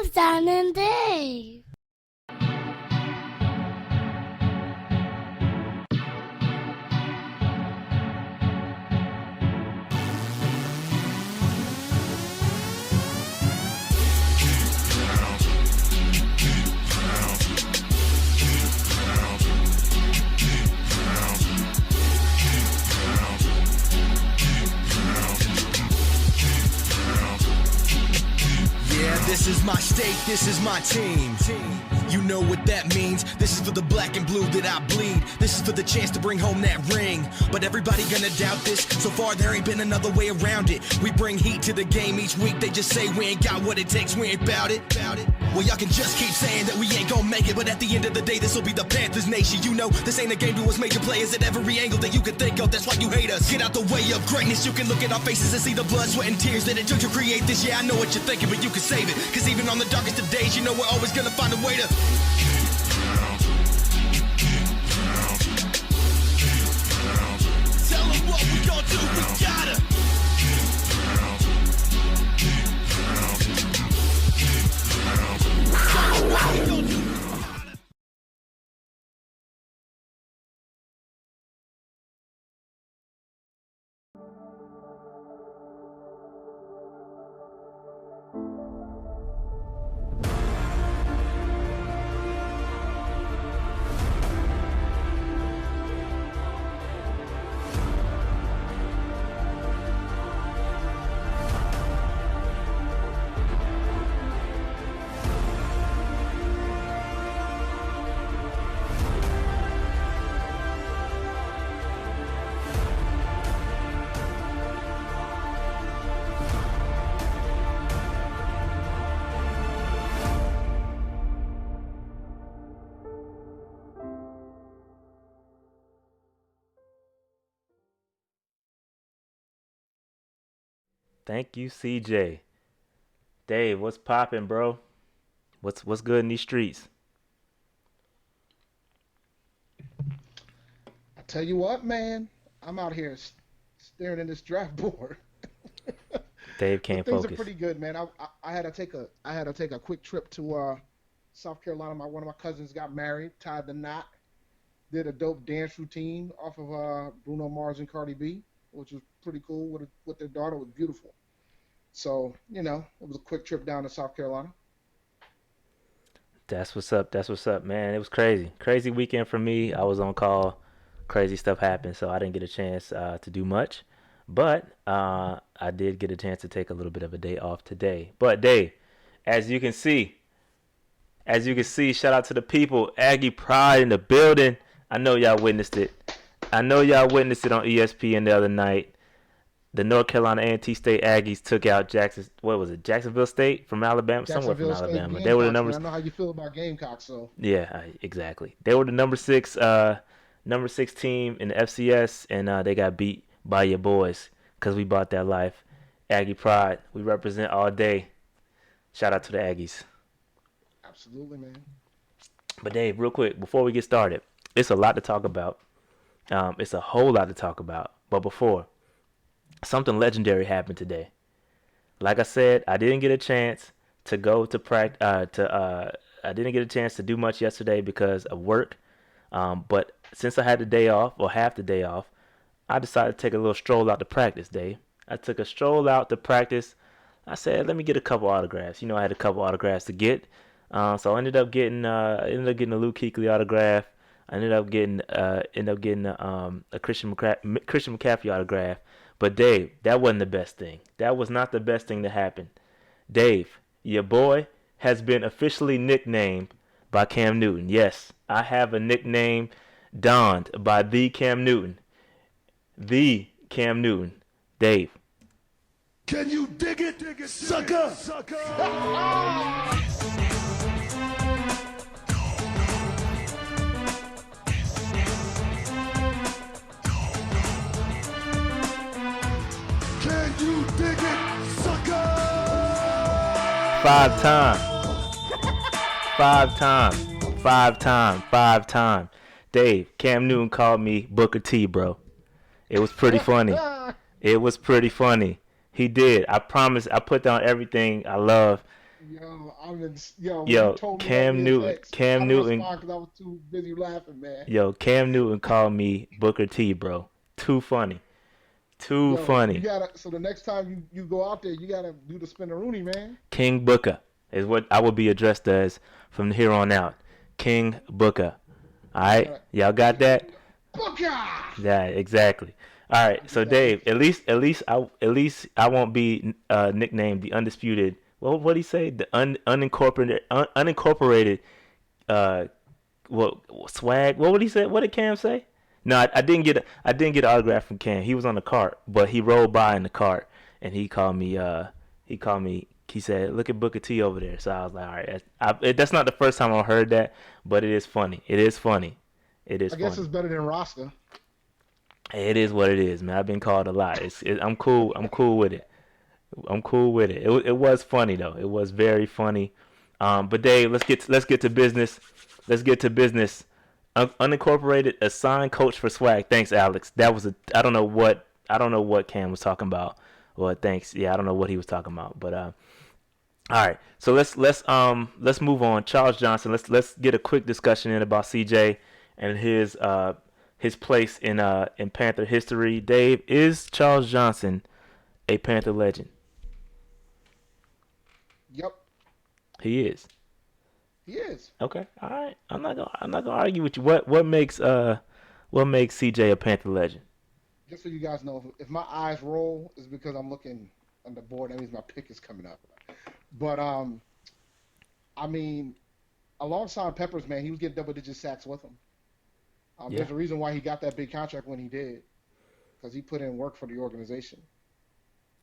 Rashad and David. This is my state, this is my team. You know what that means. This is for the black and blue that I bleed. This is for the chance to bring home that ring. But everybody gonna doubt this. So far there ain't been another way around it. We bring heat to the game each week. They just say we ain't got what it takes, we ain't bout it. Well, y'all can just keep saying that we ain't gonna make it, but at the end of the day, this'll be the Panthers nation. You know, this ain't a game to us major players at every angle that you can think of. That's why you hate us. Get out the way of greatness. You can look at our faces and see the blood, sweat, and tears that it took to create this. Yeah, I know what you're thinking, but you can save it. Cause even on the darkest of days, you know we're always gonna find a way to tell them what we gon' do, we gotta what we gon' do. Thank you, CJ. Dave, what's poppin', bro? What's good in these streets? I tell you what, man, I'm out here staring at this draft board. Dave can't Things focus. are pretty good, man. I had to take a quick trip to South Carolina. One of my cousins got married, tied the knot, did a dope dance routine off of Bruno Mars and Cardi B, which was pretty cool. With their daughter, was beautiful. So it was a quick trip down to South Carolina. That's what's up. That's what's up, man. It was crazy weekend for me. I was on call. Crazy stuff happened, so I didn't get a chance to do much. But I did get a chance to take a little bit of a day off today. But Dave, as you can see, shout out to the people. Aggie Pride in the building. I know y'all witnessed it. on ESPN the other night. The North Carolina A&T State Aggies took out Jacksonville State from Alabama, somewhere from Alabama. Gamecocks, They were the numbers. I know how you feel about Gamecocks, so Yeah, exactly. They were the number six team in the FCS, and they got beat by your boys because we bought that life. Aggie Pride, we represent all day. Shout out to the Aggies. absolutely, man. But Dave, real quick, before we get started, it's a lot to talk about. It's a whole lot to talk about. But before, something legendary happened today. Like I said, I didn't get a chance to go to practice. I didn't get a chance to do much yesterday because of work. But since I had the day off, or half the day off, I decided to take a little stroll out to practice, Dave. I took a stroll out to practice. I said, let me get a couple autographs. I had a couple autographs to get. So I ended up getting a Luke Kuechly autograph. I ended up getting a Christian McCaffrey autograph. But Dave, that wasn't the best thing. That was not the best thing that happened. Dave, your boy has been officially nicknamed by Cam Newton. Yes, I have a nickname donned by the Cam Newton. The Cam Newton. Dave. Can you dig it, sucker? Can you dig it, sucker? Five time. Dave, Cam Newton called me Booker T, bro. It was pretty funny. He did. I promise. I put down everything I love. When you Yo, told me that Cam via Newton, text, I Cam didn't Newton, respond because I was too busy laughing, man. Cam Newton called me Booker T, bro. Too funny. Too You funny. gotta. So the next time you go out there, you gotta do the spin-a-rooney, man. King Booker is what I will be addressed as from here on out. King Booker. All right, y'all got that? Booker. Yeah, exactly. All right, so Dave, at least I won't be nicknamed the undisputed. What did he say? The unincorporated uh what swag? What would he say? What did Cam say? No, I didn't get an autograph from Cam. He was on the cart, but he rolled by in the cart and he said, "Look at Booker T over there." So I was like, "All right, that's not the first time I've heard that, but it is funny. It is funny. It is I guess funny. it's better than Rasta. It is what it is, man. I've been called a lot. I'm cool. I'm cool with it. I'm cool with it. It was funny though. It was very funny. But Dave, let's get to business. Let's get to business. Unincorporated assigned coach for swag. Thanks, Alex. That was I don't know what Cam was talking about. Well, thanks. Yeah, I don't know what he was talking about. But all right. So let's move on. Charles Johnson. Let's get a quick discussion in about CJ and his place in Panther history. Dave, is Charles Johnson a Panther legend? Yep, He is. he is. Okay. All right. I'm not gonna argue with you. What makes CJ a Panther legend? Just so you guys know, if my eyes roll, it's because I'm looking on the board. That means my pick is coming up. But I mean, alongside Peppers, man, he was getting double-digit sacks with him. Yeah. There's a reason why he got that big contract when he did, because he put in work for the organization.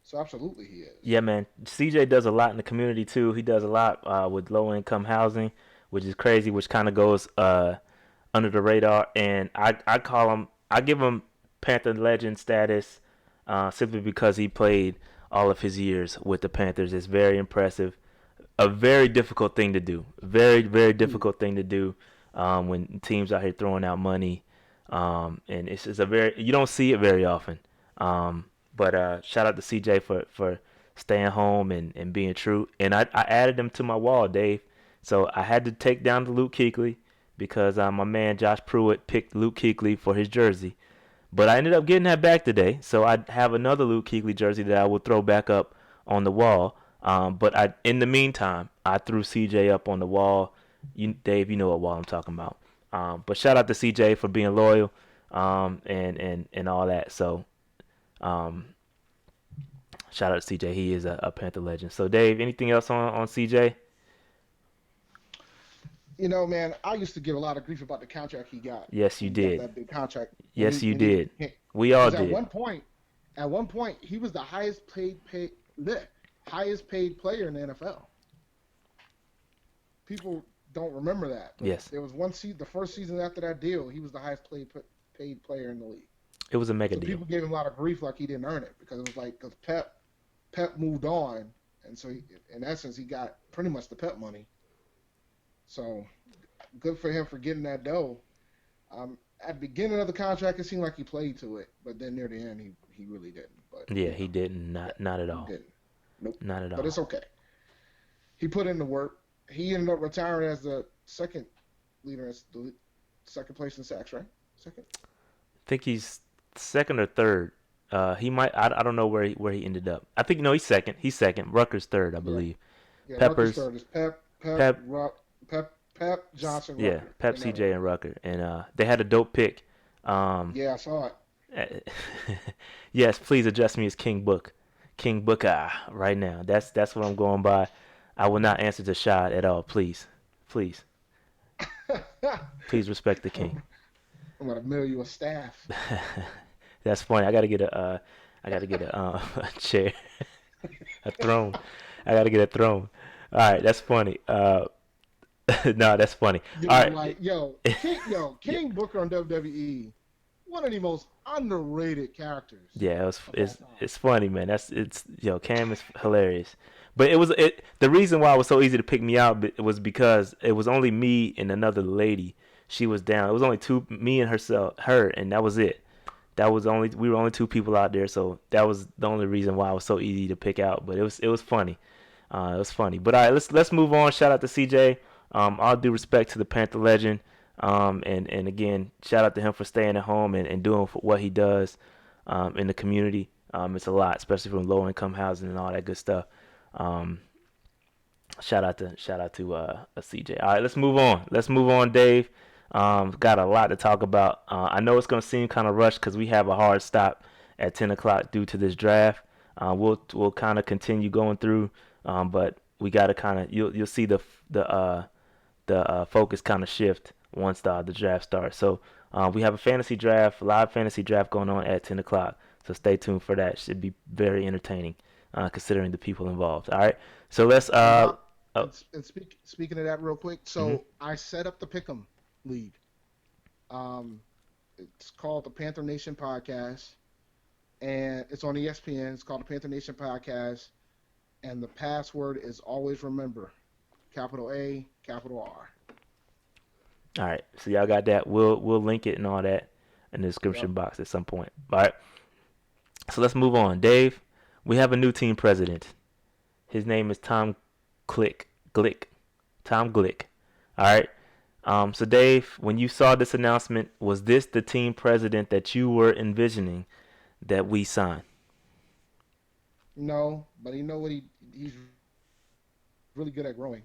So absolutely, he is. Yeah, man. CJ does a lot in the community too. He does a lot with low-income housing, which is crazy, which kind of goes under the radar. And I give him Panther legend status simply because he played all of his years with the Panthers. It's very impressive. A very difficult thing to do. Very, very difficult thing to do when teams out here throwing out money. And it's just you don't see it very often. But shout out to CJ for staying home and being true. And I added him to my wall, Dave. So I had to take down the Luke Kuechly because my man Josh Pruitt picked Luke Kuechly for his jersey. But I ended up getting that back today. So I have another Luke Kuechly jersey that I will throw back up on the wall. But in the meantime, I threw CJ up on the wall. Dave, you know what wall I'm talking about. But shout out to CJ for being loyal and all that. So shout out to CJ. He is a Panther legend. So Dave, anything else on CJ? You know, man, I used to give a lot of grief about the contract he got. Yes, you He got did. that big contract. Yes, you did. We all 'cause did. At one point, he was the highest paid player in the NFL. People don't remember that. But Yes. There was one season, the first season after that deal, he was the highest paid player in the league. It was a mega So deal. people gave him a lot of grief like he didn't earn it because it was like because Pep moved on, and so in essence he got pretty much the Pep money. So good for him for getting that dough. At the beginning of the contract, it seemed like he played to it, but then near the end, he really didn't. But Yeah, he didn't. Not at all. He didn't. Nope. Not at all. But it's okay. He put in the work. He ended up retiring as the second leader, as the second place in sacks, right? Second. I think he's second or third. He might. I don't know where he ended up. I think no, he's second. He's second. Rucker's third, I believe. Yeah, Peppers. Rucker's third is Pep, Johnson, Yeah, Rucker. Pep, CJ, and Rucker, and they had a dope pick. Yeah, I saw it. Yes, please address me as King Booker right now. That's what I'm going by. I will not answer to Shad at all. Please respect the king. I'm gonna mail you a staff. That's funny. I gotta get a a chair, a throne. I gotta get a throne. All right, that's funny. No, that's funny. All right. King Booker on WWE, one of the most underrated characters. Yeah, it's funny, man. Cam is hilarious. But the reason why it was so easy to pick me out was because it was only me and another lady. She was down. It was only me and her, and that was it. We were only two people out there, so that was the only reason why it was so easy to pick out. But it was funny. It was funny. But all right, let's move on. Shout out to CJ. All due respect to the Panther legend. And again, shout out to him for staying at home and doing what he does in the community. It's a lot, especially from low income housing and all that good stuff. Shout out to CJ. All right, let's move on. Dave. Got a lot to talk about. I know it's gonna seem kind of rushed because we have a hard stop at 10 o'clock due to this draft. We'll kind of continue going through, but we gotta kind of you'll see the focus kind of shift once the draft starts. So we have a live fantasy draft going on at 10 o'clock. So stay tuned for that. Should be very entertaining, considering the people involved. All right. So let's speaking of that real quick, so I set up the Pick'em League. It's called the Panther Nation Podcast, and it's on ESPN. It's called the Panther Nation Podcast, and the password is always remember, capital A, capital R. All right, so y'all got that. We'll link it and all that in the description box at some point. All right, so let's move on. Dave, we have a new team president. His name is Tom Glick. Tom Glick. All right. So Dave, when you saw this announcement, was this the team president that you were envisioning that we sign? No, but you know what? He's really good at growing.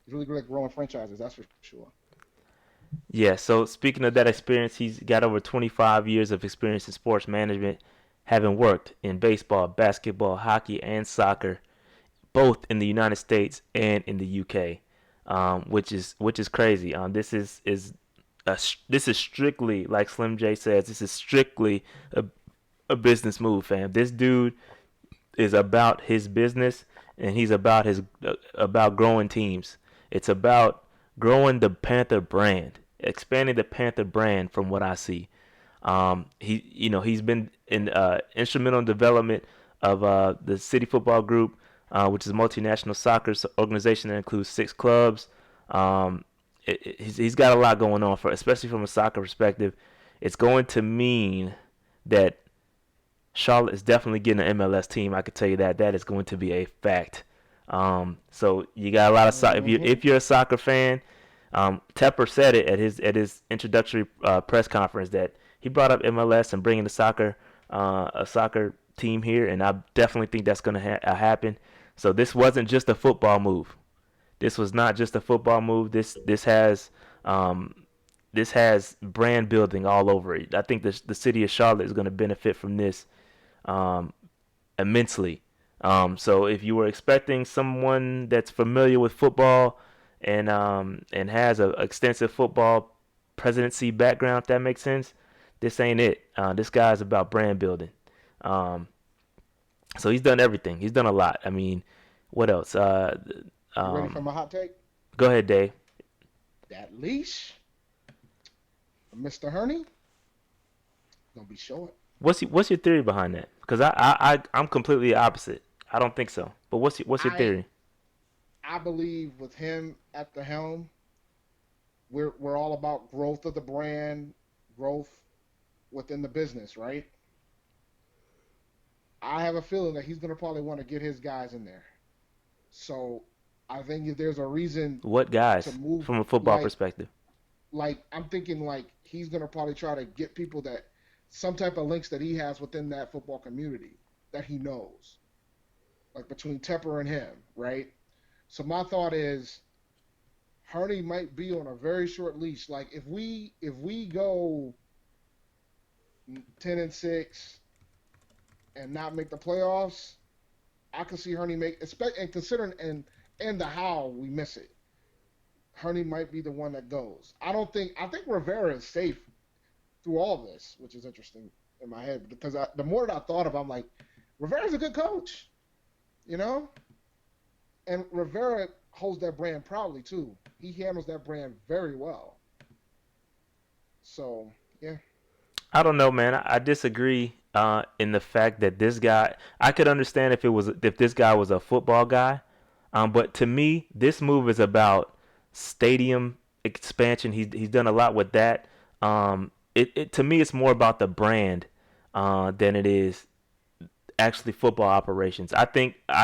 He's really good at growing franchises. That's for sure. Yeah. So speaking of that experience, he's got over 25 years of experience in sports management, having worked in baseball, basketball, hockey, and soccer, both in the United States and in the UK, which is crazy. This is strictly, like Slim J says, this is strictly a business move, fam. This dude is about his business, and he's about growing teams. It's about growing the Panther brand, expanding the Panther brand. From what I see, he's been instrumental in development of the City Football Group, which is a multinational soccer organization that includes 6 clubs. He's got a lot going on, especially from a soccer perspective. It's going to mean that Charlotte is definitely getting an MLS team. I could tell you that is going to be a fact. So you got a lot of if you're a soccer fan, Tepper said it at his introductory press conference that he brought up MLS and bringing a soccer team here, and I definitely think that's going to happen. So this wasn't just a football move. This was not just a football move. This has brand building all over it. I think the city of Charlotte is going to benefit from this immensely. So if you were expecting someone that's familiar with football and has an extensive football presidency background, if that makes sense, this ain't it. This guy's about brand building. So he's done everything. He's done a lot. I mean, what else? You ready for my hot take? Go ahead, Dave. That leash, Mr. Hurney, gonna be short. What's your theory behind that? Because I'm completely opposite. I don't think so. But what's your theory? I believe with him at the helm, we're all about growth of the brand, growth within the business, right? I have a feeling that he's gonna probably want to get his guys in there. So I think if there's a reason, what guys to move, from a football perspective? Like I'm thinking, like he's gonna probably try to get people that some type of links that he has within that football community that he knows, like between Tepper and him, right? So my thought is, Hurney might be on a very short leash. Like if we go 10-6 and not make the playoffs, I could see Hurney and considering and the how we miss it, Hurney might be the one that goes. I think Rivera is safe through all this, which is interesting in my head because the more that I thought of it, I'm like, Rivera's a good coach, you know? And Rivera holds that brand proudly too. He handles that brand very well. So, yeah. I don't know, man. I disagree in the fact that this guy. I could understand if this guy was a football guy, but to me, this move is about stadium expansion. He's done a lot with that. To me, it's more about the brand than it is actually football operations. I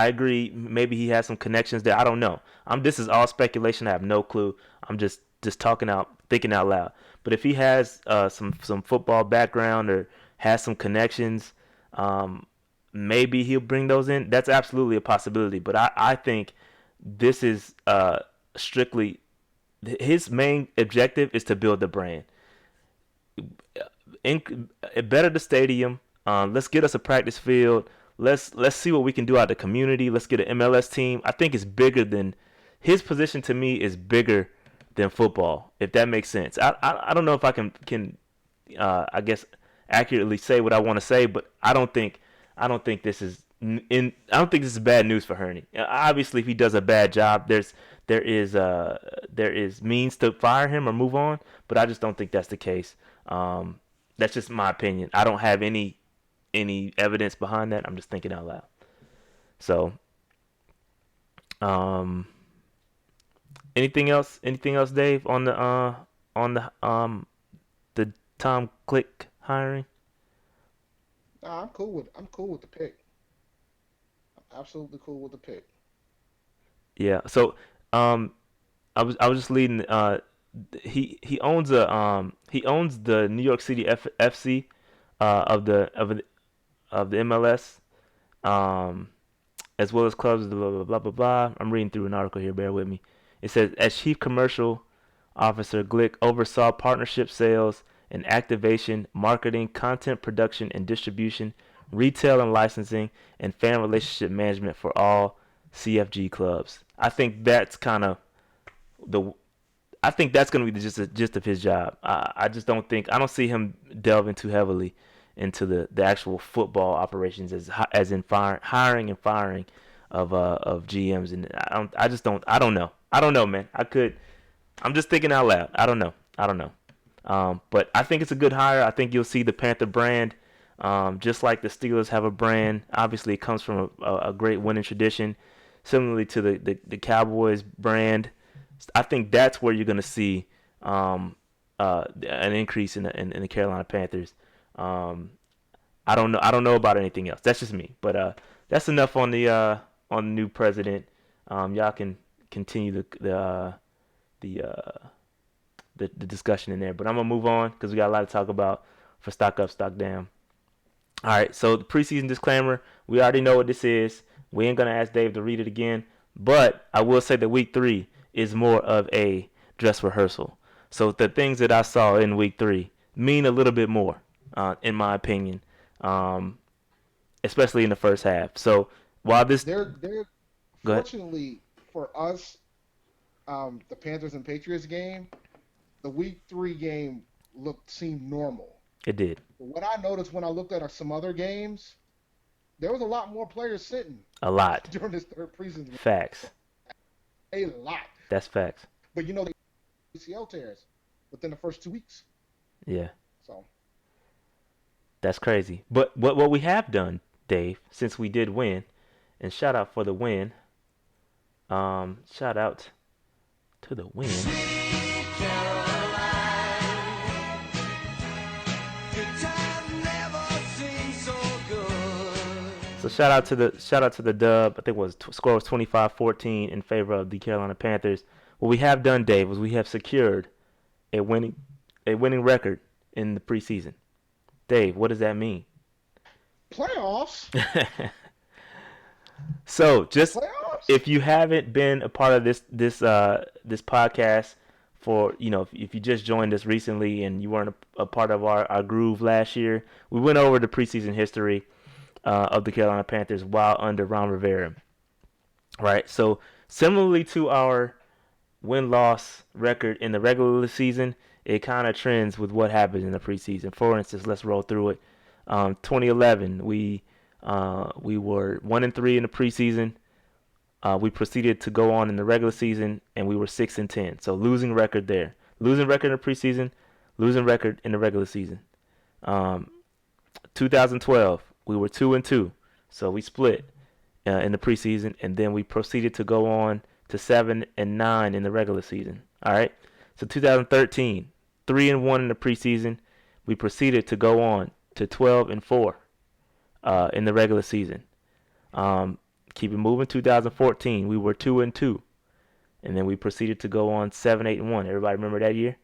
agree. Maybe he has some connections there. I don't know. This is all speculation. I have no clue. I'm just thinking out loud. But if he has some football background or has some connections, maybe he'll bring those in. That's absolutely a possibility. But I think this is strictly his main objective is to build the brand. Better the stadium. Let's get us a practice field. Let's see what we can do out of the community. Let's get an MLS team. I think it's bigger than his position. To me, is bigger than football. If that makes sense. I don't know if I can I guess accurately say what I want to say, but I don't think this is bad news for Hurney. Obviously, if he does a bad job, there is means to fire him or move on, but I just don't think that's the case. That's just my opinion. I don't have any evidence behind that. I'm just thinking out loud. So, anything else, Dave, on the Tom Click hiring? Nah, I'm cool with the pick. I'm absolutely cool with the pick. Yeah. So, I was just leading. He owns the New York City FC of the MLS, as well as clubs. Blah blah blah blah blah. I'm reading through an article here. Bear with me. It says, as chief commercial officer, Glick oversaw partnership sales and activation, marketing, content production and distribution, retail and licensing, and fan relationship management for all CFG clubs. I think that's kind of I think that's going to be the gist of his job. I don't see him delving too heavily into the actual football operations as in hiring and firing of GMs, and I don't know, man. I'm just thinking out loud. I don't know. But I think it's a good hire. I think you'll see the Panther brand, just like the Steelers have a brand. Obviously, it comes from a great winning tradition, similarly to the Cowboys brand. I think that's where you're going to see an increase in the Carolina Panthers. I don't know about anything else. That's just me. But that's enough on the new president. Y'all can continue the discussion in there. But I'm gonna move on because we got a lot to talk about for Stock Up, Stock Down. All right. So the preseason disclaimer. We already know what this is. We ain't gonna ask Dave to read it again. But I will say that week 3 is more of a dress rehearsal. So the things that I saw in week 3 mean a little bit more, in my opinion, especially in the first half. So while this, They're go ahead. fortunately for us, the Panthers and Patriots game, the week 3 game seemed normal. It did. But what I noticed when I looked at some other games, there was a lot more players sitting A lot. during this third preseason. Facts. A lot. That's facts. But they ACL tears within the first 2 weeks. Yeah. So That's crazy. But what we have done, Dave, since we did win, and shout out for the win. Shout out to the win. So shout out to the dub. I think score was 25-14 in favor of the Carolina Panthers. What we have done, Dave, is we have secured a winning record in the preseason. Dave, what does that mean? playoffs. So just Playoffs? if you haven't been a part of this podcast for, if you just joined us recently and you weren't a part of our groove last year, we went over the preseason history of the Carolina Panthers while under Ron Rivera. Right. So similarly to our win-loss record in the regular season, it kind of trends with what happens in the preseason. For instance, let's roll through it. 2011, we were 1-3 in the preseason. We proceeded to go on in the regular season, and we were 6-10. So losing record there. Losing record in the preseason, losing record in the regular season. 2012, we were 2-2. So we split in the preseason, and then we proceeded to go on to 7-9 in the regular season. All right. So 2013, 3-1 in the preseason. We proceeded to go on to 12-4 in the regular season. Keep it moving. 2014, we were 2-2, and then we proceeded to go on 7-8-1. Everybody remember that year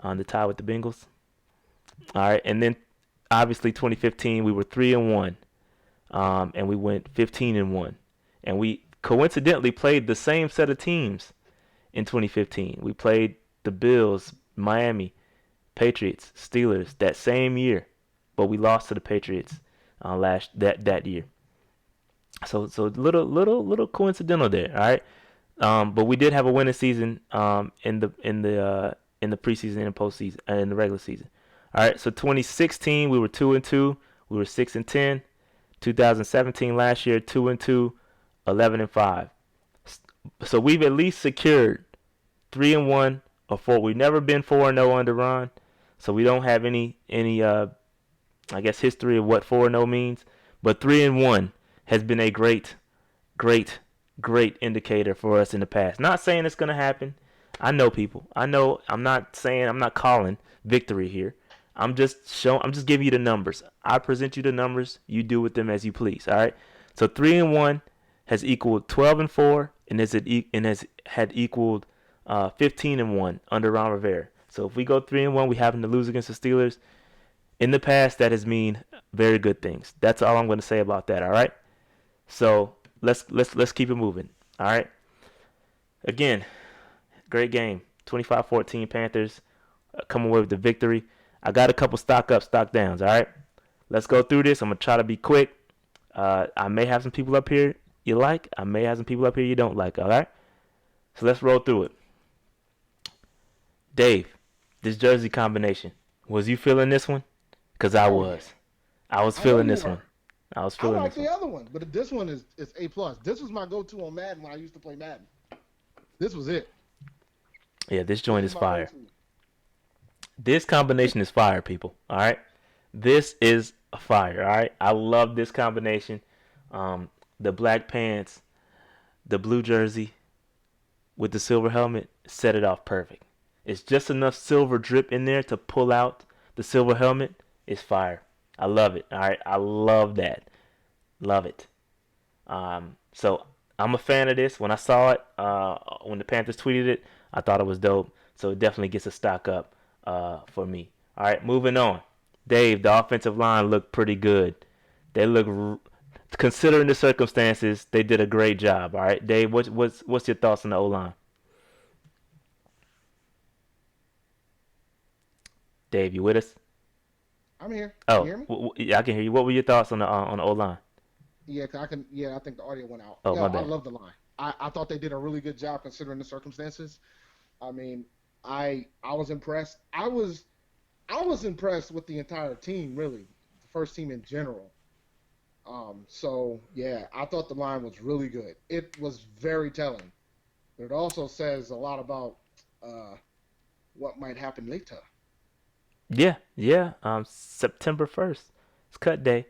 on the tie with the Bengals? All right, and then obviously 2015, we were 3-1, and we went 15-1, and we coincidentally played the same set of teams in 2015. We played the Bills, Miami, Patriots, Steelers that same year, but we lost to the Patriots that year. So little coincidental there, all right. But we did have a winning season in the preseason and postseason and in the regular season. All right. So 2016 we were 2-2, we were 6-10. 2017 last year 2-2, 11-5. So we've at least secured 3-1 or 4. We've never been 4-0 under Ron, so we don't have any I guess history of what 4-0 means. But 3-1 has been a great indicator for us in the past. Not saying it's gonna happen. I know people. I know. I'm not calling victory here. I'm just giving you the numbers. I present you the numbers. You do with them as you please. All right. So 3-1 has equaled 12-4, and has had equaled 15-1 under Ron Rivera. So if we go 3-1, we happen to lose against the Steelers. In the past, that has mean very good things. That's all I'm going to say about that. All right. So let's keep it moving. All right. Again, great game. 25-14 Panthers come away with the victory. I got a couple stock ups, stock downs. All right. Let's go through this. I'm gonna try to be quick. I may have some people up here you like. I may have some people up here you don't like. All right. So let's roll through it. Dave, this jersey combination. Was you feeling this one? Cause I was. I was feeling this one. I was feeling I like this one. the other one, but this one is A+. This was my go-to on Madden when I used to play Madden. This was it. Yeah, this joint is my fire. go-to. This combination is fire, people. All right. This is a fire. All right. I love this combination. The black pants, the blue jersey with the silver helmet set it off perfect. It's just enough silver drip in there to pull out the silver helmet. It's fire. I love it. All right. I love that. Love it. So I'm a fan of this. When I saw it, when the Panthers tweeted it, I thought it was dope. So it definitely gets a stock up for me. All right, moving on. Dave, the offensive line looked pretty good. They look, considering the circumstances, they did a great job. All right, Dave, what's your thoughts on the O-line? Dave, you with us? I'm here. Oh, Can you hear me? Yeah, I can hear you. What were your thoughts on the O-line? Yeah, I can. Yeah, I think the audio went out. Oh, yeah, my bad. I love the line. I thought they did a really good job considering the circumstances. I mean, I was impressed. I was impressed with the entire team, really, the first team in general. So yeah, I thought the line was really good. It was very telling, but it also says a lot about what might happen later. Yeah. September 1st. It's cut day.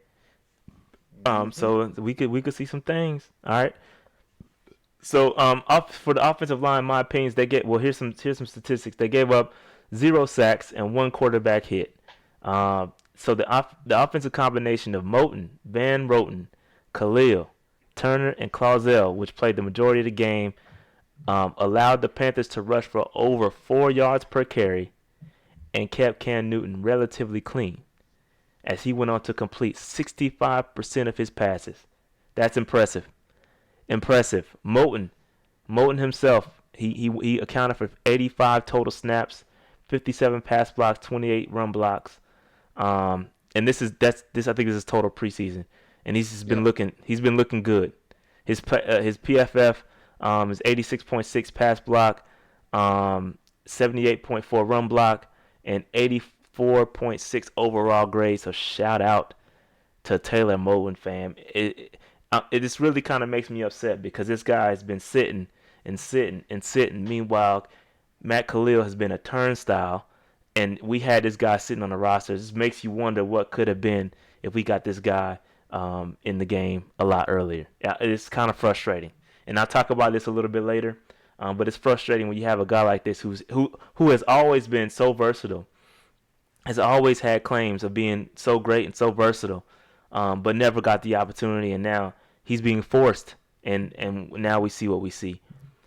So we could see some things. All right. So for the offensive line, in my opinions, they get here's some statistics. They gave up 0 sacks and 1 quarterback hit. So the offensive combination of Moton, Van Roten, Khalil, Turner, and Clausell, which played the majority of the game, allowed the Panthers to rush for over 4 yards per carry and kept Cam Newton relatively clean, as he went on to complete 65% of his passes. That's impressive. Moton himself, he accounted for 85 total snaps, 57 pass blocks, 28 run blocks. And this I think this is total preseason, and he's been looking good. His PFF is 86.6 pass block, 78.4 run block, and 84.6 overall grade. So shout out to Taylor Moton, fam. It just really kind of makes me upset because this guy has been sitting. Meanwhile, Matt Khalil has been a turnstile, and we had this guy sitting on the roster. It just makes you wonder what could have been if we got this guy in the game a lot earlier. It's kind of frustrating, and I'll talk about this a little bit later. But it's frustrating when you have a guy like this who has always been so versatile, has always had claims of being so great and so versatile. but never got the opportunity, and now he's being forced, and now we see what we see.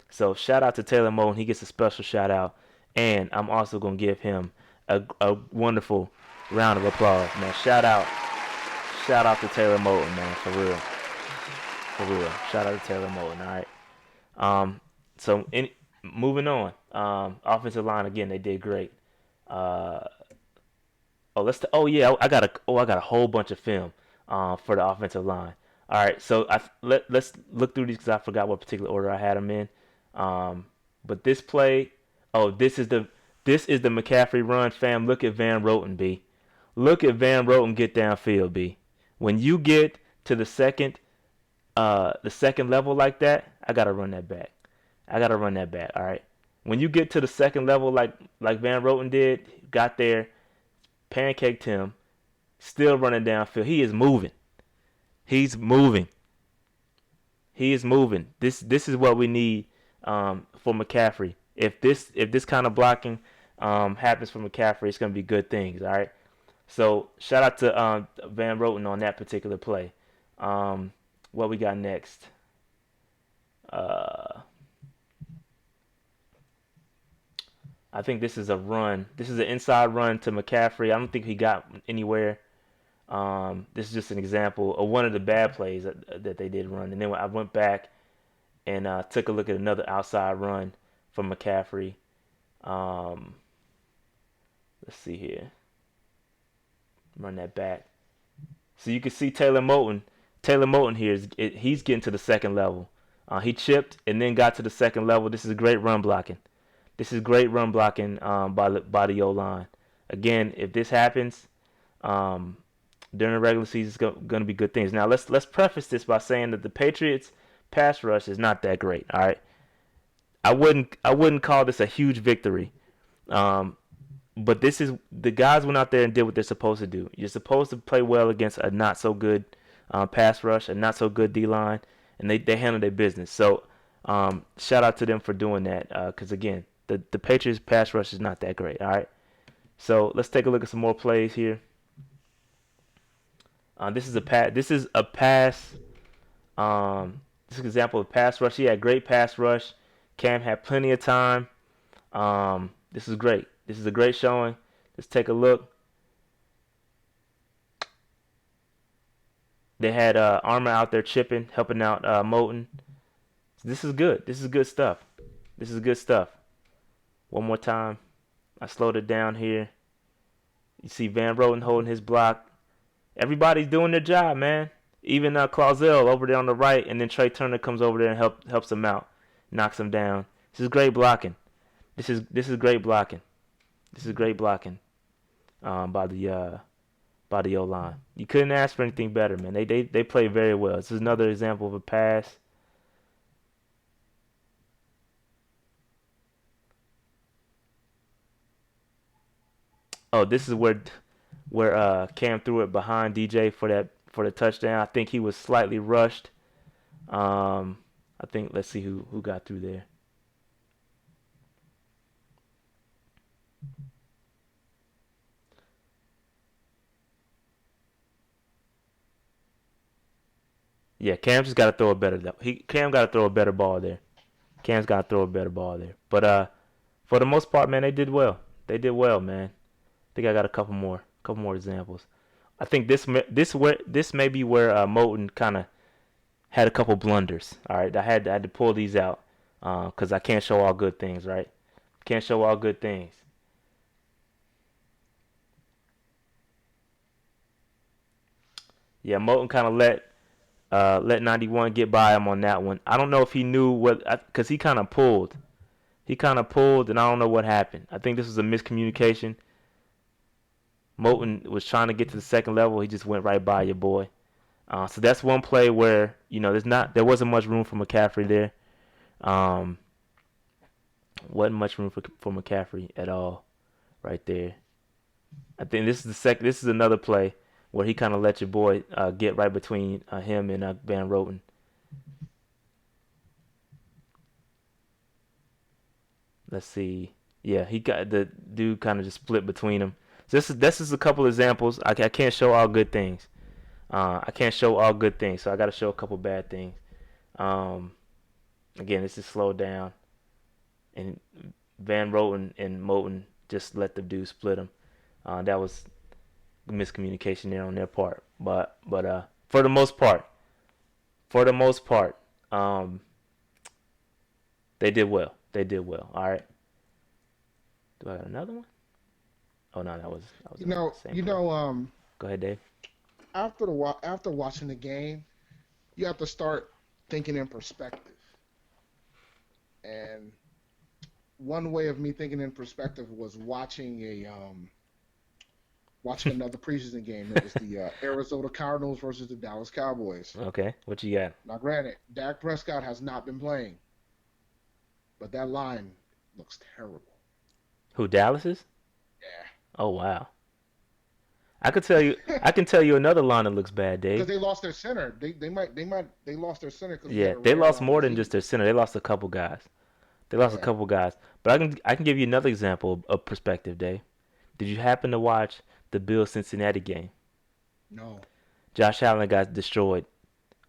So shout out to Taylor Moton. He gets a special shout out, and I'm also gonna give him a wonderful round of applause, man. Shout out to Taylor Moton, man, for real. Shout out to Taylor Moton. All right. Moving on. Offensive line again, they did great. I got a whole bunch of film for the offensive line. All right, so let's look through these because I forgot what particular order I had them in. But this play, this is the McCaffrey run, fam. Look at Van Roten, B. Look at Van Roten get downfield, B. When you get to the second level like that, I gotta run that back. All right. When you get to the second level like Van Roten did, got there, pancaked him, still running downfield. He is moving. This is what we need for McCaffrey. If this kind of blocking happens for McCaffrey, it's gonna be good things. All right. So shout out to Van Roten on that particular play. What we got next? I think this is a run. This is an inside run to McCaffrey. I don't think he got anywhere. This is just an example of one of the bad plays that they did run. And then I went back and took a look at another outside run from McCaffrey. Let's see here. Run that back. So you can see Taylor Moton. Taylor Moton here, he's getting to the second level. He chipped and then got to the second level. This is great run blocking. By the O-line. Again, if this happens during the regular season, it's going to be good things. Now, let's preface this by saying that the Patriots pass rush is not that great. All right, I wouldn't call this a huge victory, but this is the guys went out there and did what they're supposed to do. You're supposed to play well against a not so good pass rush, a not so good D-line, and they handle their business. So shout out to them for doing that because again. The Patriots pass rush is not that great. All right, so let's take a look at some more plays here. This is a pass. This is an example of pass rush. He had great pass rush. Cam had plenty of time. This is great. This is a great showing. Let's take a look. They had Armour out there chipping, helping out Moton. This is good. This is good stuff. One more time. I slowed it down here. You see Van Roten holding his block. Everybody's doing their job, man. Even Clausel over there on the right, and then Trey Turner comes over there and helps him out, knocks him down. This is great blocking. This is great blocking. By the O-line. You couldn't ask for anything better, man. They play very well. This is another example of a pass. Oh, this is where Cam threw it behind DJ for the touchdown. I think he was slightly rushed. I think let's see who got through there. Yeah, Cam just got to throw a better. Cam got to throw a better ball there. But for the most part, man, they did well. Man. I think I got a couple more examples. I think this may be where Moton kind of had a couple blunders. All right, I had to pull these out because I can't show all good things, right? Can't show all good things. Yeah, Moton kind of let 91 get by him on that one. I don't know if he knew what, because he kind of pulled, and I don't know what happened. I think this was a miscommunication. Moton was trying to get to the second level. He just went right by your boy. So that's one play where there wasn't much room for McCaffrey there. Wasn't much room for McCaffrey at all, right there. I think this is another play where he kind of let your boy get right between him and Van Roten. Let's see. Yeah, he got the dude kind of just split between them. So this is a couple examples. I can't show all good things. I can't show all good things, so I got to show a couple bad things. Again, this is slowed down, and Van Roten and Moten just let the dude split him. That was miscommunication there on their part. But for the most part, they did well. They did well. All right. Do I got another one? Oh no, that was the same play. Go ahead, Dave. After watching the game, you have to start thinking in perspective. And one way of me thinking in perspective was watching another preseason game. It was the Arizona Cardinals versus the Dallas Cowboys. Okay, what you got? Now, granted, Dak Prescott has not been playing, but that line looks terrible. Who, Dallas is? Yeah. Oh wow. I can tell you another line that looks bad, Dave. Because they lost their center. They lost their center. Yeah, they lost more than just their center. They lost a couple guys. A couple guys. But I can give you another example of perspective, Dave. Did you happen to watch the Bills Cincinnati game? No. Josh Allen got destroyed.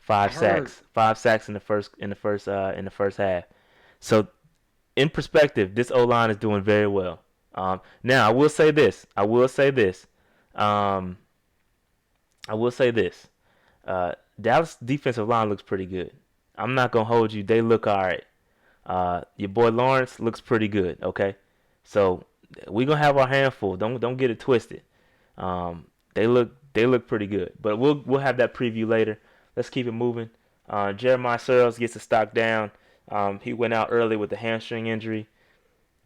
5 sacks. 5 sacks in the first half. So in perspective, this O line is doing very well. Now I will say this. Dallas defensive line looks pretty good. I'm not gonna hold you. They look all right. Your boy Lawrence looks pretty good. Okay, so we gonna have our handful. Don't get it twisted. They look pretty good. But we'll have that preview later. Let's keep it moving. Jeremiah Searles gets a stock down. He went out early with a hamstring injury.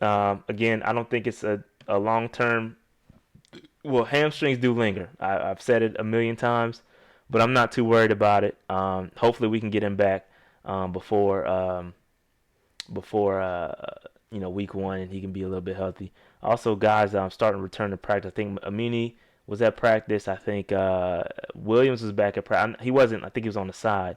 Again, I don't think it's a long-term. Well, hamstrings do linger. I've said it a million times, but I'm not too worried about it. Hopefully, we can get him back before week 1, and he can be a little bit healthy. Also, guys, starting to return to practice. I think Amini was at practice. I think Williams was back at practice. He wasn't. I think he was on the side.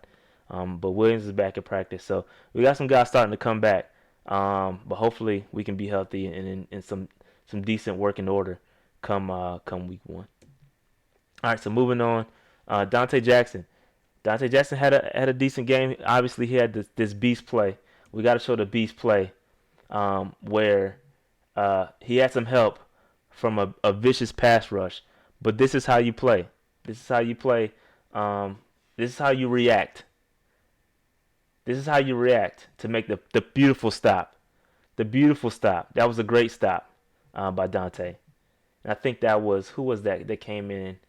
But Williams is back at practice. So we got some guys starting to come back. But hopefully we can be healthy and in some decent working order come week 1. All right, so moving on. Dante Jackson. Dante Jackson had a decent game. Obviously he had this beast play. We got to show the beast play where he had some help from a vicious pass rush. But this is how you play. This is how you play. This is how you react. This is how you react to make the beautiful stop. The beautiful stop. That was a great stop by Dante. And I think that was, who was that came in?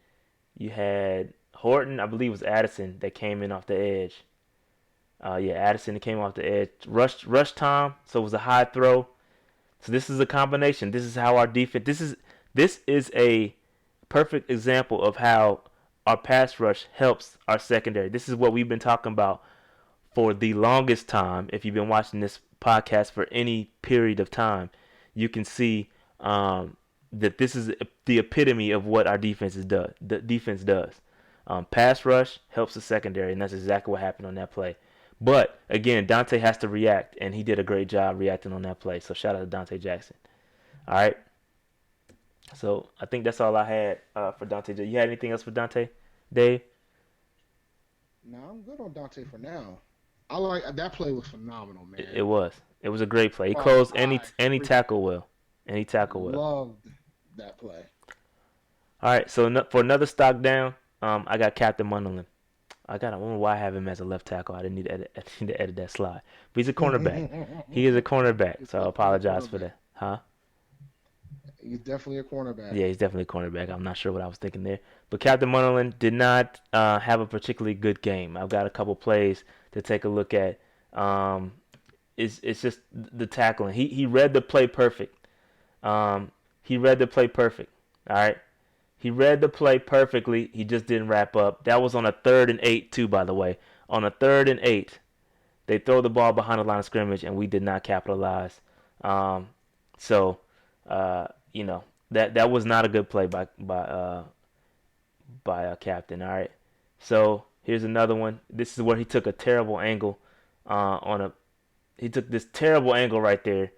You had Horton, I believe it was Addison that came in off the edge. Addison that came off the edge. Rush time, so it was a high throw. So this is a combination. This is how our defense, this is a perfect example of how our pass rush helps our secondary. This is what we've been talking about for the longest time. If you've been watching this podcast for any period of time, you can see that this is the epitome of what our defense does. The defense does. Pass rush helps the secondary, and that's exactly what happened on that play. But again, Dante has to react, and he did a great job reacting on that play. So shout out to Dante Jackson. All right. So I think that's all I had for Dante. You had anything else for Dante, Dave? No, I'm good on Dante for now. I like that play was phenomenal, man. It was. It was a great play. He closed any tackle well. And he tackled well. Loved that play. All right. So for another stock down, I got Captain Munnerlyn. I don't know why I have him as a left tackle. I didn't need to edit that slide. But he's a cornerback. He is a cornerback. So I apologize for that. Huh? He's definitely a cornerback. Yeah, he's definitely a cornerback. I'm not sure what I was thinking there. But Captain Munnerlyn did not have a particularly good game. I've got a couple plays to take a look at. It's just the tackling. He read the play perfect. He read the play perfect. All right. He read the play perfectly. He just didn't wrap up. That was on a 3rd and 8 too, by the way. On a 3rd and 8, they throw the ball behind the line of scrimmage, and we did not capitalize. That was not a good play by Captain. All right. So here's another one. This is where he took a terrible angle He took this terrible angle right there.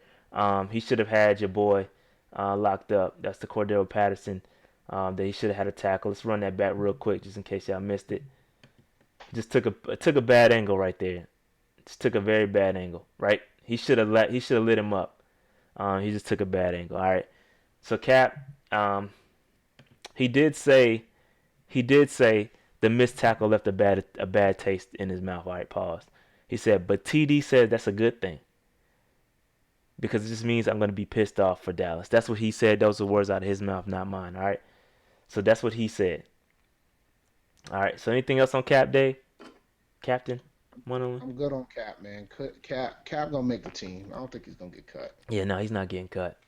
He should have had your boy locked up. That's the Cordero Patterson. that he should have had a tackle. Let's run that back real quick just in case y'all missed it. Just took a bad angle right there. Just took a very bad angle, right? He should have lit him up. He just took a bad angle. All right. So Cap, he did say the missed tackle left a bad taste in his mouth. All right, pause. He said, but TD said that's a good thing because it just means I'm going to be pissed off for Dallas. That's what he said. Those are words out of his mouth, not mine. All right. So that's what he said. All right. So anything else on Cap Day, Captain? I'm good on Cap, man. Cap gonna make the team. I don't think he's gonna get cut. Yeah, no, he's not getting cut.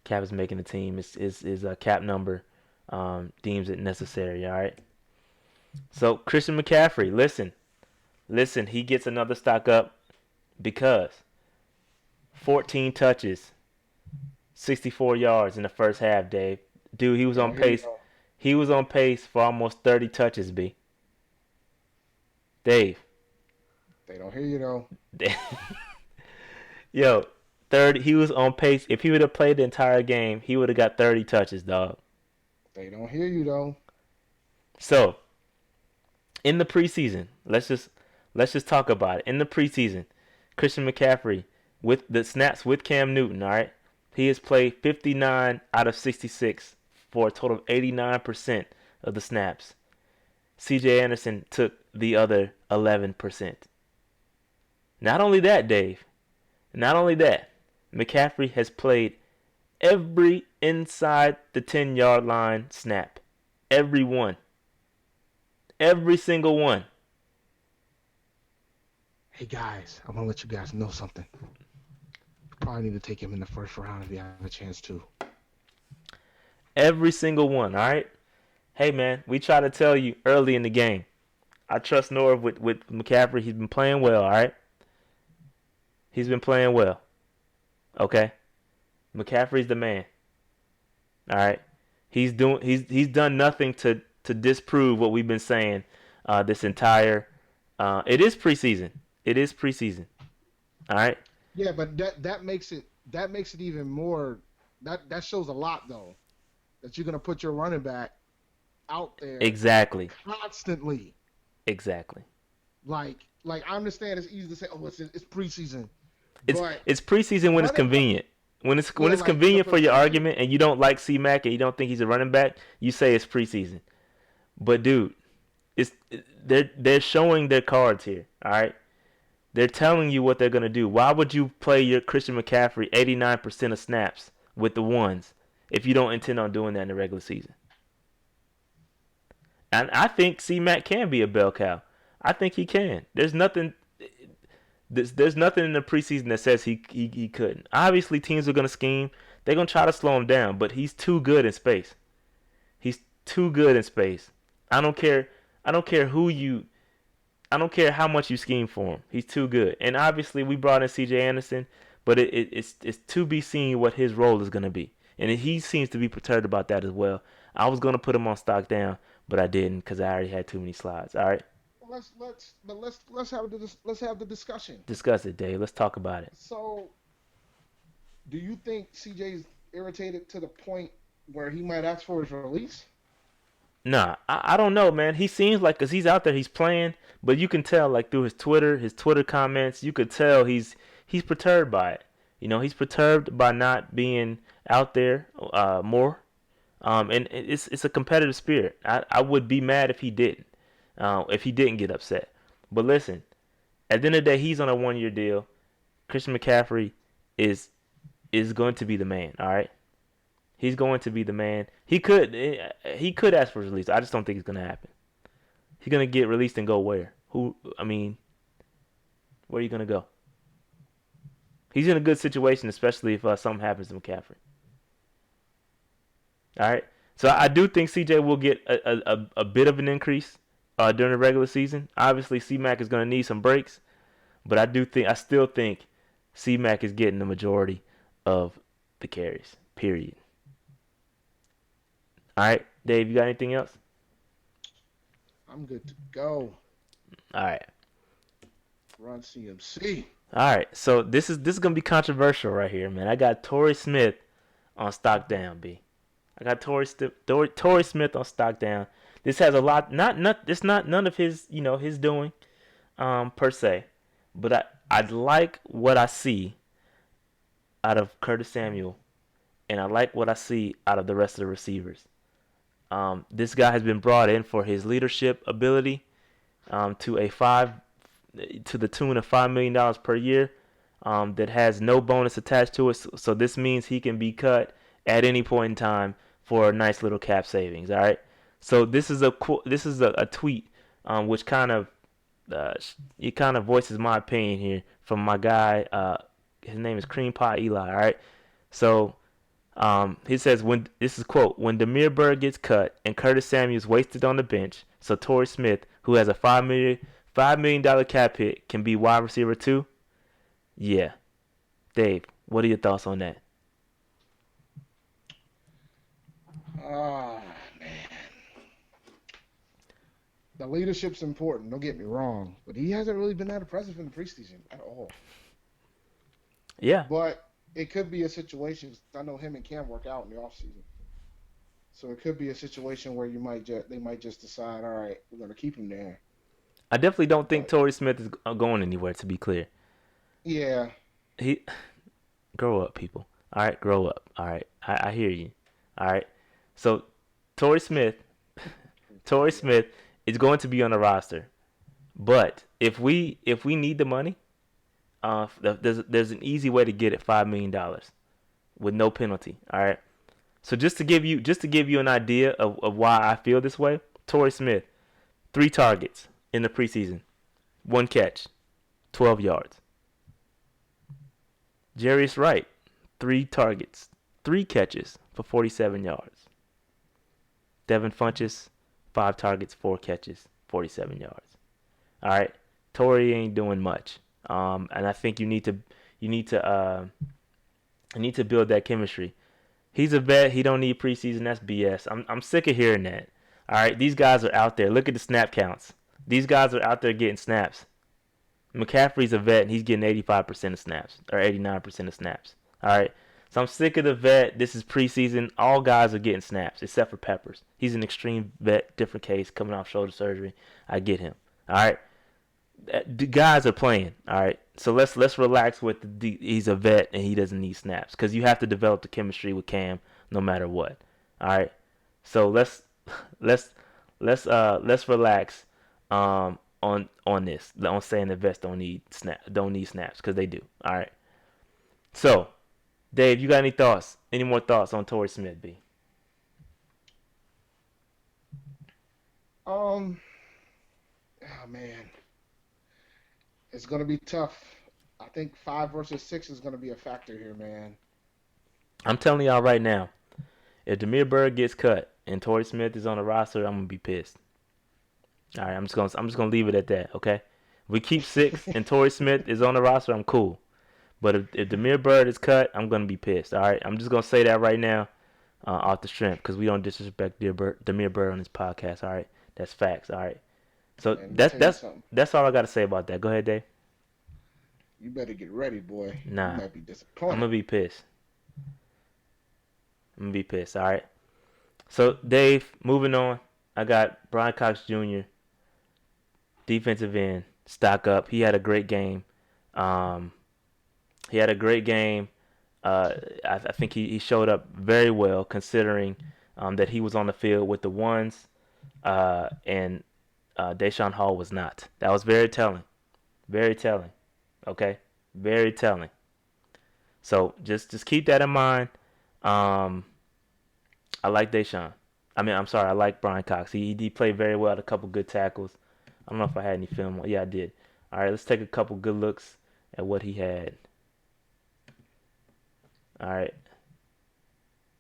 Cap is making the team. His Cap number deems it necessary. All right. So Christian McCaffrey, listen. He gets another stock up because 14 touches, 64 yards in the first half. Dave, dude, he was on pace. He was on pace for almost 30 touches. B. Dave. They don't hear you though. Yo, 30. He was on pace. If he would have played the entire game, he would have got 30 touches, dog. They don't hear you though. So, in the preseason, let's just talk about it. In the preseason, Christian McCaffrey with the snaps with Cam Newton, all right? He has played 59 out of 66 for a total of 89% of the snaps. CJ Anderson took the other 11%. Not only that, Dave. Not only that, McCaffrey has played every inside the 10-yard line snap. Every one. Every single one. Hey guys, I want to let you guys know something. You probably need to take him in the first round if you have a chance to. Every single one, all right? Hey, man, we try to tell you early in the game. I trust Norv with McCaffrey. He's been playing well, all right? He's been playing well. Okay? McCaffrey's the man. All right? He's done nothing to disprove what we've been saying this entire it is preseason. It is preseason. All right? Yeah, but that makes it even more that shows a lot though. That you're going to put your running back out there exactly constantly. Exactly. Like I understand it's easy to say, oh, it's preseason. It's preseason when it's convenient. When it's convenient for your argument and you don't like C-Mac and you don't think he's a running back, you say it's preseason. But dude, they're showing their cards here, all right? They're telling you what they're going to do. Why would you play your Christian McCaffrey 89% of snaps with the ones if you don't intend on doing that in the regular season? And I think C-Mac can be a bell cow. I think he can. There's nothing in the preseason that says he couldn't. Obviously, teams are going to scheme. They're going to try to slow him down, but he's too good in space. He's too good in space. I don't care how much you scheme for him. He's too good. And obviously, we brought in C.J. Anderson, but it's to be seen what his role is going to be. And he seems to be perturbed about that as well. I was going to put him on stock down, but I didn't because I already had too many slides. All right. Let's have the discussion. Discuss it, Dave. Let's talk about it. So, do you think CJ's irritated to the point where he might ask for his release? Nah, I don't know, man. He seems like, because he's out there, he's playing, but you can tell, like, through his Twitter comments, you could tell he's perturbed by it. You know, he's perturbed by not being out there more. And it's a competitive spirit. I would be mad if he didn't get upset. But listen, at the end of the day, he's on a 1-year deal. Christian McCaffrey is going to be the man, all right? He's going to be the man. He could ask for release. I just don't think it's going to happen. He's going to get released and go where? Where are you going to go? He's in a good situation, especially if something happens to McCaffrey. All right? So I do think CJ will get a bit of an increase during the regular season. Obviously, C-Mac is going to need some breaks, but I still think C-Mac is getting the majority of the carries, period. All right, Dave, you got anything else? I'm good to go. All right. Run CMC. All right, so this is going to be controversial right here, man. I got Torrey Smith on stock down, B. I got Torrey Smith on stock down. This has a lot. It's not none of his his doing, per se, but I like what I see out of Curtis Samuel, and I like what I see out of the rest of the receivers. This guy has been brought in for his leadership ability, to the tune of $5 million per year, that has no bonus attached to it. So this means he can be cut at any point in time for a nice little cap savings. All right. So this is a tweet, which kind of it kind of voices my opinion here from my guy. His name is Cream Pie Eli. All right. So he says, this is quote, when Damiere Byrd gets cut and Curtis Samuel's wasted on the bench, so Torrey Smith, who has a $5 million cap hit, can be wide receiver 2. Yeah. Dave, what are your thoughts on that? Ah, man. The leadership's important, don't get me wrong, but he hasn't really been that impressive in the preseason at all. Yeah. But it could be a situation. I know him and Cam work out in the offseason. So it could be a situation where they might just decide, all right, we're going to keep him there. I definitely don't think Torrey Smith is going anywhere, to be clear. Yeah. Grow up, people. All right, grow up. All right, I hear you. All right. So Torrey Smith is going to be on the roster. But if we need the money, there's an easy way to get it, $5 million with no penalty. All right. So just to give you an idea of why I feel this way, Torrey Smith, 3 targets in the preseason, 1 catch, 12 yards. Jarius Wright, 3 targets, 3 catches for 47 yards. Devin Funchess, 5 targets, 4 catches, 47 yards. All right. Torrey ain't doing much. And I think you need to build that chemistry. He's a vet. He don't need preseason. That's BS. I'm sick of hearing that. All right, these guys are out there. Look at the snap counts. These guys are out there getting snaps. McCaffrey's a vet, and he's getting 85% of snaps or 89% of snaps. All right, so I'm sick of the vet. This is preseason. All guys are getting snaps except for Peppers. He's an extreme vet, different case, coming off shoulder surgery. I get him. All right. The guys are playing, all right. So let's relax with he's a vet and he doesn't need snaps, because you have to develop the chemistry with Cam no matter what. All right. So let's relax on this, on saying the vets don't need snaps, because they do. All right. So Dave, you got any more thoughts on Torrey Smith, B? Oh man. It's going to be tough. I think 5 versus 6 is going to be a factor here, man. I'm telling y'all right now, if Damiere Byrd gets cut and Torrey Smith is on the roster, I'm gonna be pissed. All right, I'm just gonna leave it at that. Okay, if we keep 6 and Torrey Smith is on the roster, I'm cool. But if Damiere Byrd is cut, I'm gonna be pissed. All right, I'm just gonna say that right now, off the strength, because we don't disrespect Damiere Byrd on this podcast. All right, that's facts. All right. So that's all I got to say about that. Go ahead, Dave. You better get ready, boy. Nah. You might be disappointed. I'm going to be pissed. All right. So, Dave, moving on. I got Brian Cox Jr., defensive end, stock up. He had a great game. I think he showed up very well, considering that he was on the field with the ones, and Deshaun Hall was not. That was very telling. Very telling. Okay? Very telling. So just keep that in mind. I like Deshaun. I like Brian Cox. He played very well, had a couple good tackles. I don't know if I had any film. Yeah, I did. All right, let's take a couple good looks at what he had. All right.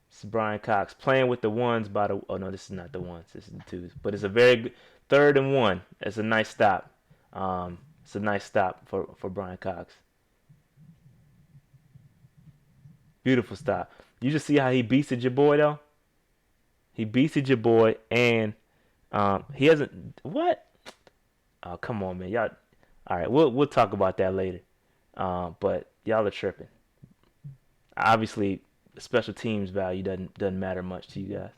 This is Brian Cox playing with the ones oh no, this is not the ones. This is the twos. But it's a very good 3rd and 1. It's a nice stop. It's a nice stop for Brian Cox. Beautiful stop. You just see how he beasted your boy, though? He beasted your boy, and he hasn't... What? Oh, come on, man. Y'all... All right, we'll talk about that later. But y'all are tripping. Obviously, special teams value doesn't matter much to you guys.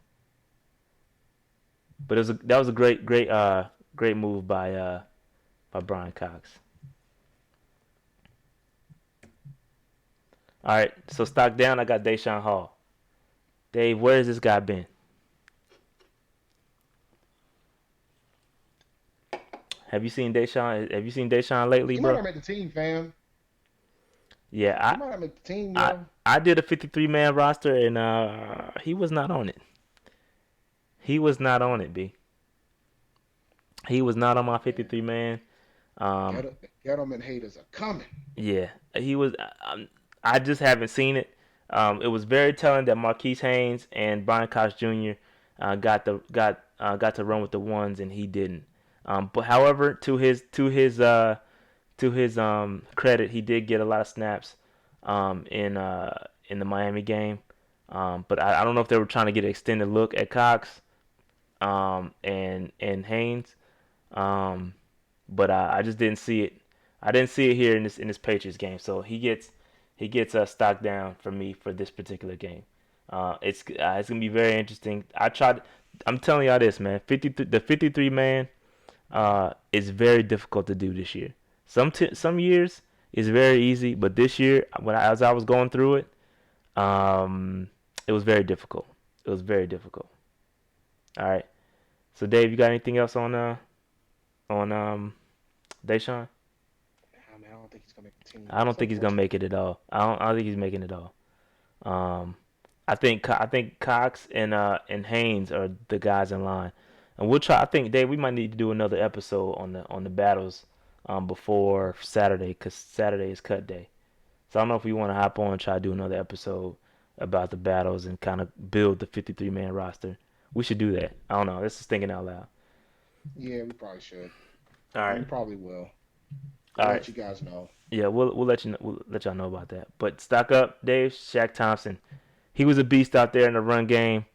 But that was a great move by Brian Cox. All right, so stock down. I got Deshaun Hall. Dave, where has this guy been? Have you seen Deshaun? Have you seen Deshaun lately, He bro? might not make the team, fam. Yeah, He might not make the team, I yo. I did a 53-man roster, and he was not on it. He was not on it, B. He was not on my 53-man. Gettleman haters are coming. Yeah, he was. I just haven't seen it. It was very telling that Marquis Haynes and Brian Cox Jr. Got to run with the ones, and he didn't. But however, to his credit, he did get a lot of snaps in the Miami game. But I don't know if they were trying to get an extended look at Cox and Haynes. But I just didn't see it. I didn't see it here in this Patriots game. So he gets a stock down for me for this particular game. It's gonna be very interesting. I'm telling y'all this, man. The 53 man is very difficult to do this year. Some years it's very easy, but this year as I was going through it, it was very difficult. It was very difficult. All right. So Dave, you got anything else on Deshaun? Man, I don't think he's gonna make the team. I don't think he's gonna make it at all. I don't think he's making it all. I think Cox and Haynes are the guys in line, and we'll try. I think Dave, we might need to do another episode on the battles before Saturday, because Saturday is cut day. So I don't know if we want to hop on and try to do another episode about the battles and kind of build the 53-man roster. We should do that. I don't know. This is thinking out loud. Yeah, we probably should. All right. We probably will. All right. Let you guys know. Yeah, we'll let y'all know about that. But stock up, Dave. Shaq Thompson, he was a beast out there in the run game.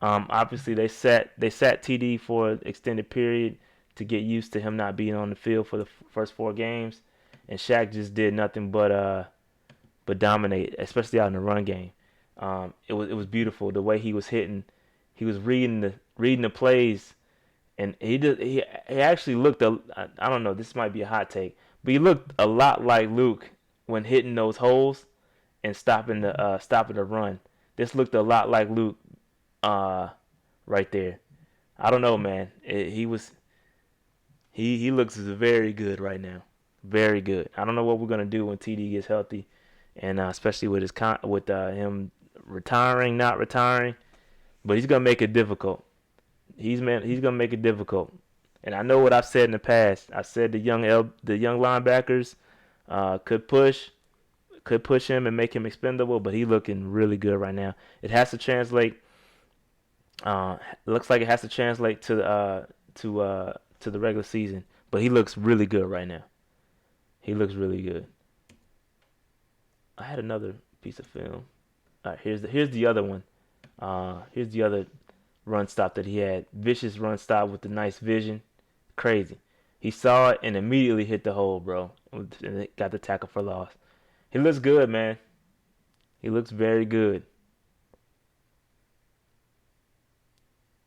Obviously they sat TD for an extended period to get used to him not being on the field for the first 4 games, and Shaq just did nothing but dominate, especially out in the run game. It was beautiful the way he was hitting. He was reading the plays, and he actually looked I don't know, this might be a hot take, but he looked a lot like Luke when hitting those holes and stopping the run. This looked a lot like Luke right there. I don't know, man. He looks very good right now. Very good. I don't know what we're gonna do when TD gets healthy, and especially with him retiring, not retiring, but he's gonna make it difficult. He's gonna make it difficult. And I know what I've said in the past. I said the young linebackers could push him and make him expendable, but he's looking really good right now. It has to translate. Looks like it has to translate to the regular season, but he looks really good right now. He looks really good. I had another piece of film. All right, here's the other one. Here's the other run stop that he had. Vicious run stop with the nice vision. Crazy. He saw it and immediately hit the hole, bro. And got the tackle for loss. He looks good, man. He looks very good.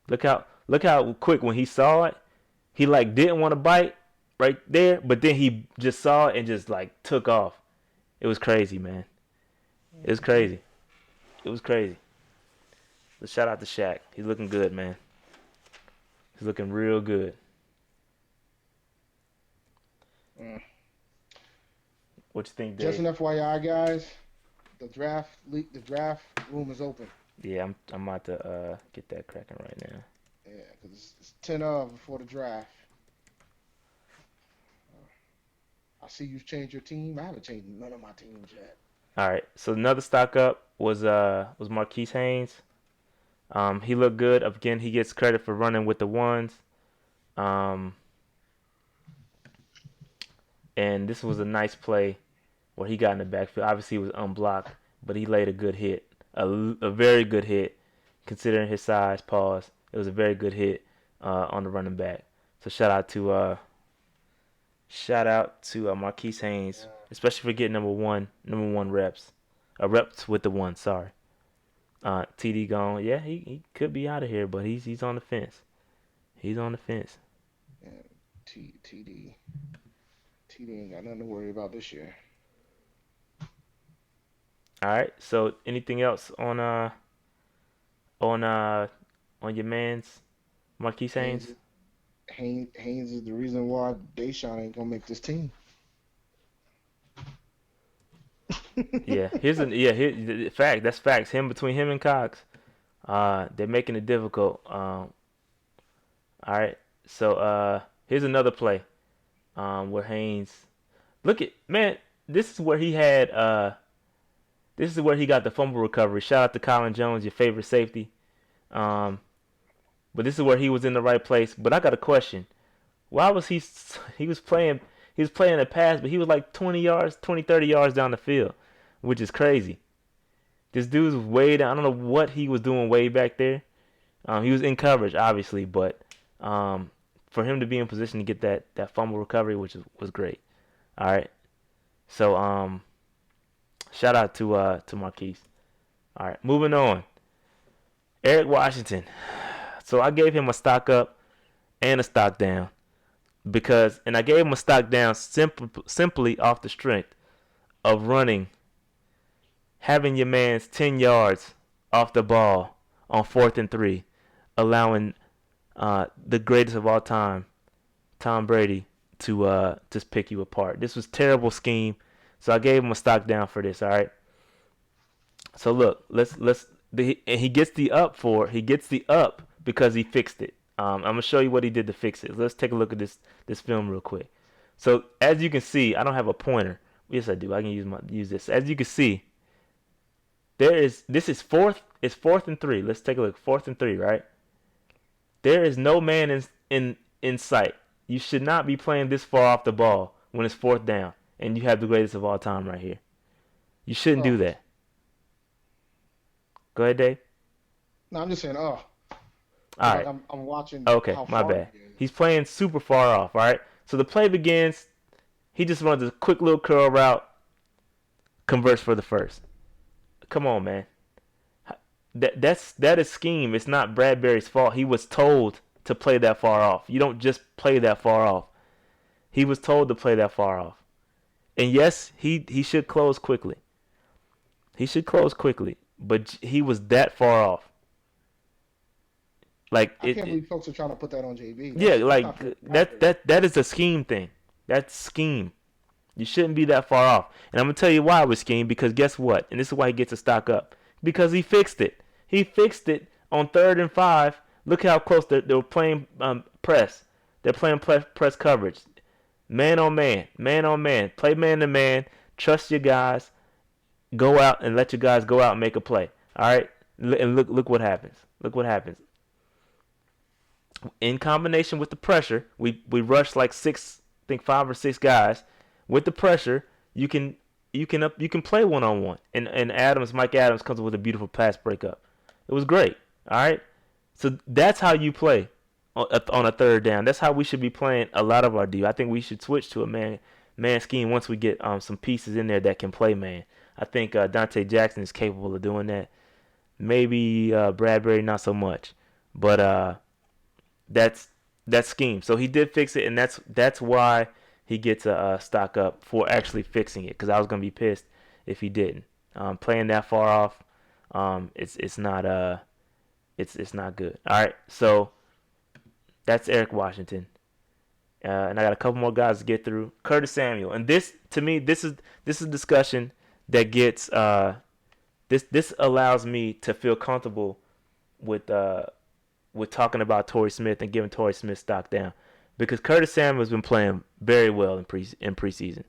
Look how quick when he saw it, he didn't want to bite right there, but then he just saw it and just took off. It was crazy, man. It was crazy. It was crazy. So shout out to Shaq. He's looking good, man. He's looking real good. What you think, Dave? Just an FYI, guys. The draft room is open. Yeah, I'm about to get that cracking right now. Yeah, because it's 10 of before the draft. I see you changed your team. I haven't changed none of my teams yet. All right, so another stock up was Marquis Haynes. He looked good. Again, he gets credit for running with the ones. And this was a nice play where he got in the backfield. Obviously, he was unblocked, but he laid a good hit. A very good hit, considering his size. Pause. It was a very good hit on the running back. So shout out to Marquis Haynes, especially for getting number one reps with the one. Sorry. TD gone. Yeah, he could be out of here, but he's on the fence. He's on the fence. And TD ain't got nothing to worry about this year. All right. So anything else on your man's Marquis Haynes? Haynes is the reason why Deshaun ain't gonna make this team. Yeah. Fact. That's facts. Between him and Cox, they're making it difficult. All right. So here's another play, where Haynes. Look at man. This is where he had. This is where he got the fumble recovery. Shout out to Colin Jones, your favorite safety. But this is where he was in the right place. But I got a question. Why was he was playing a pass, but he was like 30 yards down the field, which is crazy. This dude's way down. I don't know what he was doing way back there. He was in coverage, obviously, but for him to be in position to get that fumble recovery, which was great. All right. So shout out to Marquise. All right, moving on. Eric Washington. So I gave him a stock up and a stock down and I gave him a stock down simply off the strength of having your man's 10 yards off the ball on 4th and 3, allowing the greatest of all time, Tom Brady, to just pick you apart. This was terrible scheme, so I gave him a stock down for this. All right. So look, he gets the up because he fixed it. I'm gonna show you what he did to fix it. Let's take a look at this film real quick. So as you can see, I don't have a pointer. Yes, I do. I can use this. As you can see, this is 4th. It's 4th and 3. Let's take a look. 4th and 3, right? There is no man in sight. You should not be playing this far off the ball when it's 4th down and you have the greatest of all time right here. You shouldn't do that. Go ahead, Dave. No, I'm just saying. All right. I'm watching. Okay, my bad. He's playing super far off. All right. So the play begins. He just runs a quick little curl route, converts for the first. Come on, man. That is scheme. It's not Bradbury's fault. He was told to play that far off. You don't just play that far off. He was told to play that far off. And yes, he should close quickly. But he was that far off. Like I can't believe folks are trying to put that on JB. That is a scheme thing. That's scheme. You shouldn't be that far off. And I'm gonna tell you why it was scheme, because guess what? And this is why he gets a stock up. Because he fixed it. He fixed it on 3rd and 5. Look how close they were playing press. They're playing press coverage. Man on man. Play man to man. Trust your guys. Go out and let your guys go out and make a play. All right? And look what happens. In combination with the pressure, we rushed like 5 or 6 guys. With the pressure, you can play one-on-one. And Mike Adams comes with a beautiful pass breakup. It was great. All right? So that's how you play on a 3rd down. That's how we should be playing a lot of our D. I think we should switch to a man scheme once we get some pieces in there that can play man. I think Dante Jackson is capable of doing that. Maybe Bradbury not so much. But that's scheme. So he did fix it, and that's why he gets a stock up for actually fixing it, because I was going to be pissed if he didn't. Playing that far off, it's not good. All right, so that's Eric Washington. And I got a couple more guys to get through. Curtis Samuel. And this, to me, this is a discussion that gets this allows me to feel comfortable with talking about Torrey Smith and giving Torrey Smith stock down, because Curtis Samuel has been playing very well in preseason.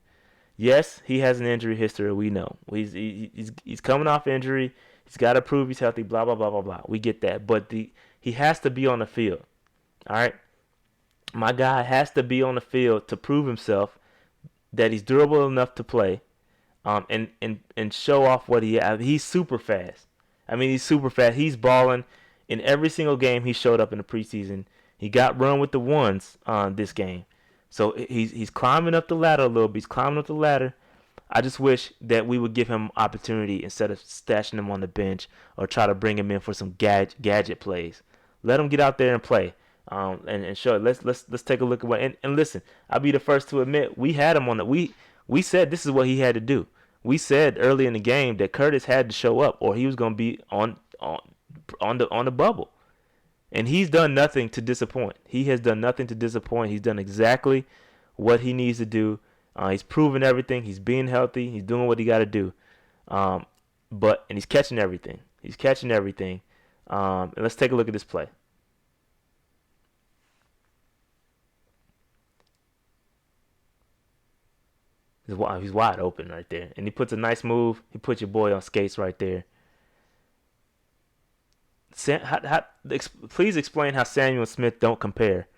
Yes, he has an injury history. We know he's coming off injury. He's got to prove he's healthy. Blah blah blah blah blah. We get that, but he has to be on the field. All right, my guy has to be on the field to prove himself that he's durable enough to play, and show off what he has. He's super fast. I mean, he's super fast. He's balling in every single game he showed up in the preseason. He got run with the ones on this game. So he's climbing up the ladder a little bit. He's climbing up the ladder. I just wish that we would give him opportunity instead of stashing him on the bench or try to bring him in for some gadget plays. Let him get out there and play, and show it. Let's take a look at what. And listen, I'll be the first to admit we had him on the we said this is what he had to do. We said early in the game that Curtis had to show up or he was going to be on the bubble. And he's done nothing to disappoint. He has done nothing to disappoint. He's done exactly what he needs to do. He's proven everything. He's being healthy. He's doing what he got to do. And he's catching everything. He's catching everything. And let's take a look at this play. He's wide open right there. And he puts a nice move. He puts your boy on skates right there. Please explain how Samuel Smith don't compare,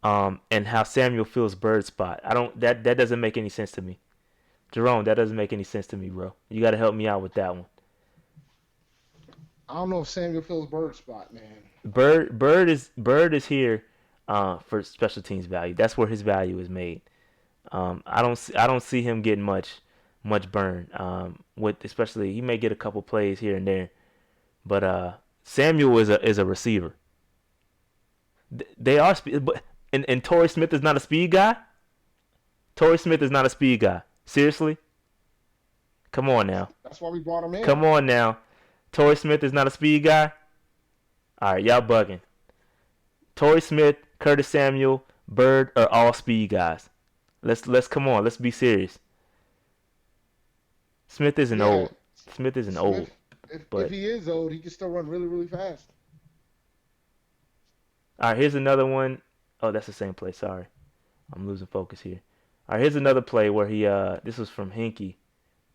and how Samuel fills Bird's spot. That doesn't make any sense to me. Jerome, that doesn't make any sense to me, bro. You got to help me out with that one. I don't know if Samuel fills Bird's spot, man. Bird is here for special teams value. That's where his value is made. I don't see him getting much burn. Especially he may get a couple plays here and there, but Samuel is a receiver. They are but and Torrey Smith is not a speed guy. Torrey Smith is not a speed guy. Seriously? Come on now. That's why we brought him in. Come on now. Torrey Smith is not a speed guy? All right, y'all bugging. Torrey Smith, Curtis Samuel, Bird are all speed guys. Let's come on. Let's be serious. Smith isn't old. Smith isn't old. If he is old, he can still run really, really fast. All right, here's another one. Oh, that's the same play. Sorry. I'm losing focus here. All right, here's another play where he this was from Hinkie,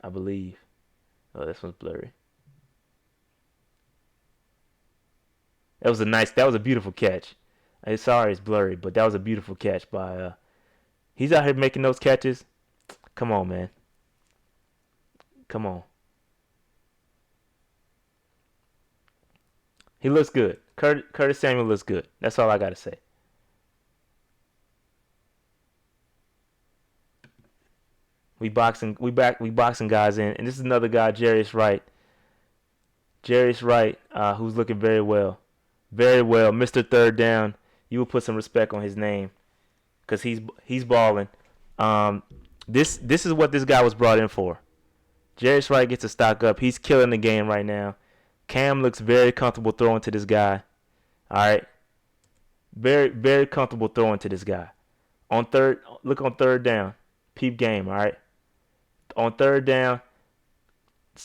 I believe. Oh, this one's blurry. That was a beautiful catch. Sorry it's blurry, but that was a beautiful catch by he's out here making those catches. Come on, man. Come on. He looks good. Curtis Samuel looks good. That's all I got to say. We boxing guys in, and this is another guy, Jarius Wright. Jarius Wright, who's looking very well, Mr. Third Down. You will put some respect on his name, cause he's balling. This is what this guy was brought in for. Jarius Wright gets a stock up. He's killing the game right now. Cam looks very comfortable throwing to this guy. All right, very very comfortable throwing to this guy. On third down, peep game. All right. On third down,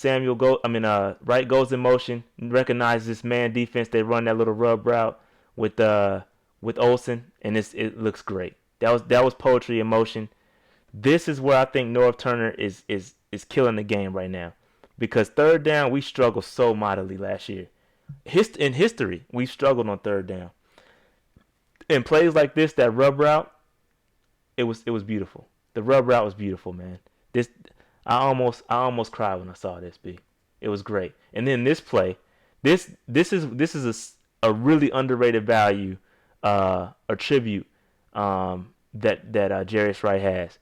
Wright goes in motion, recognizes this man defense. They run that little rub route with Olsen, and it looks great. That was poetry in motion. This is where I think North Turner is killing the game right now, because third down we struggled so mightily last year. In history, we've struggled on third down. In plays like this, that rub route, it was beautiful. The rub route was beautiful, man. I almost cried when I saw this. It was great. And then this play, this is a really underrated value, a tribute that Jarius Wright has.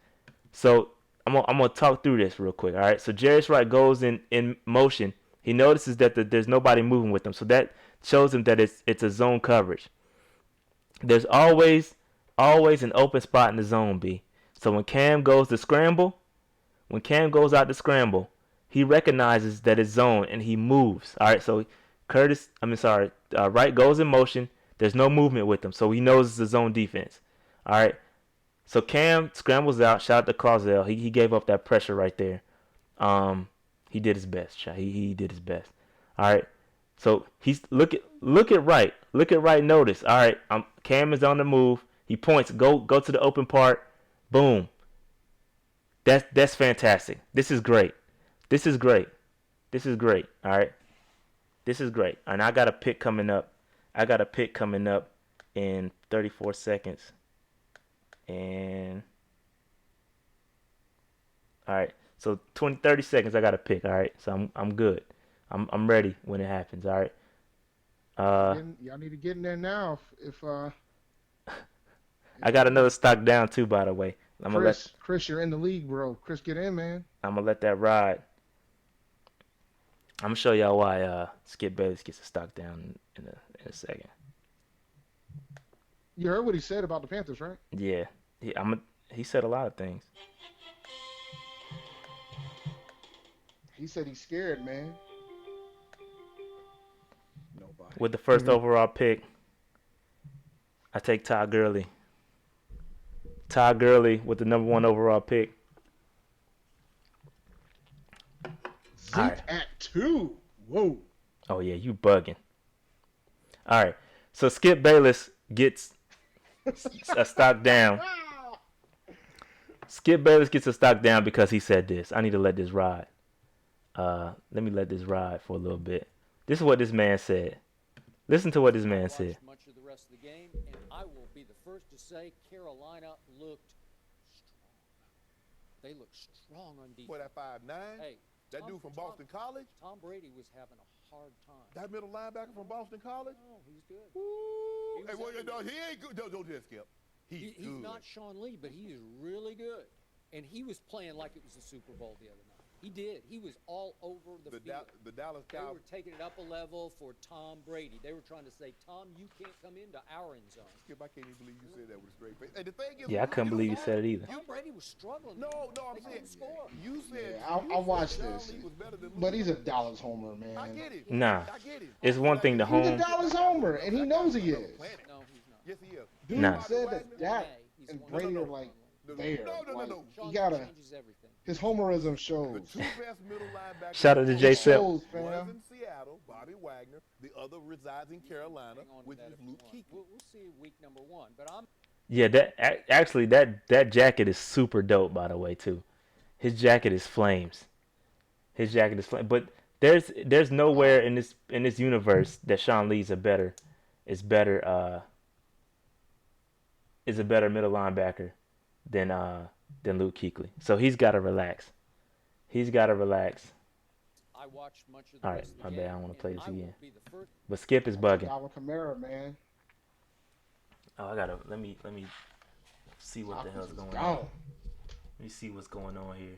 So I'm gonna talk through this real quick. All right. So Jarius Wright goes in motion. He notices that there's nobody moving with him, so that shows him that it's a zone coverage. There's always an open spot in the zone, B. So when Cam goes out to scramble, he recognizes that it's zone and he moves. All right, so Wright goes in motion. There's no movement with him, so he knows it's a zone defense. All right, so Cam scrambles out. Shout out to Clausell. He gave up that pressure right there. He did his best. He did his best. All right, so he's look at Wright. Look at Wright. Notice. All right, Cam is on the move. He points. Go to the open part. Boom. That's fantastic. This is great. All right. This is great. And I got a pick coming up. In 34 seconds. And all right. So 30 seconds I got a pick. All right. So I'm good. I'm ready when it happens. All right. Y'all need to get in there now. If I got another stock down too, by the way. I'm gonna Chris, you're in the league, bro. Chris, get in, man. let that ride. I'm gonna show y'all why Skip Bayless gets a stock down in a second. You heard what he said about the Panthers, right? Yeah, he said a lot of things. He said he's scared, man. Nobody. With the first overall pick, I take Todd Gurley. Todd Gurley with the number 1 overall pick. Zeke All right. at 2. Whoa. Oh yeah, you bugging. All right, so Skip Bayless gets a stock down. Skip Bayless gets a stock down because he said this. I need to let this ride. Let me let this ride for a little bit. This is what this man said. Listen to what this man said. Much of the rest of the game, and I will be the first to say Carolina looked strong. They looked strong on defense. Boy, that 5'9"? Hey, that dude from Boston College? Tom Brady was having a hard time. That middle linebacker from Boston College? Oh, he's good. Ooh. He Hey, was well, no, he ain't good. Don't do that, Skip. He's good. He's not Sean Lee, but he is really good. And he was playing like it was the Super Bowl the other night. He did. He was all over the field. The Dallas They Cowboys. were taking it up a level for Tom Brady. They were trying to say, Tom, you can't come into our end zone. Skip, I can't even believe you said that with a straight face. And the thing is, Yeah, I couldn't believe you said it either. Tom Brady was struggling. No, I'm They saying couldn't score. you said. Yeah, I watched Sean this. Lee was better than But he's a Luke. Dallas homer, man. I get it. Nah, I get it. it's one thing to He's a home. Dallas homer, and he knows he is. No, he's not. Yes, he is. Dude Nah. said that Dak He's and one- Brady are like there. No. Like, Sean he gotta. changes everything. His homerism The shows. two best middle linebackers. Shout out to in Jay the Sepp. league. Shows, fam. One is in Seattle, Bobby Wagner. The other resides in Carolina, Hang on to which that is if you Luke want. Kuechly. We'll see week number 1. But I'm Yeah, that jacket is super dope, by the way, too. His jacket is flames. But there's nowhere in this universe that Sean Lee's a better middle linebacker than Luke Kuechly. So he's got to relax. I watched much of the All right, rest of the my game, bad. I want to play and this I will again. be the first. But Skip is bugging. Alvin Kamara, man. Oh, I gotta let me see what the hell's going on. Gone. Let me see what's going on here.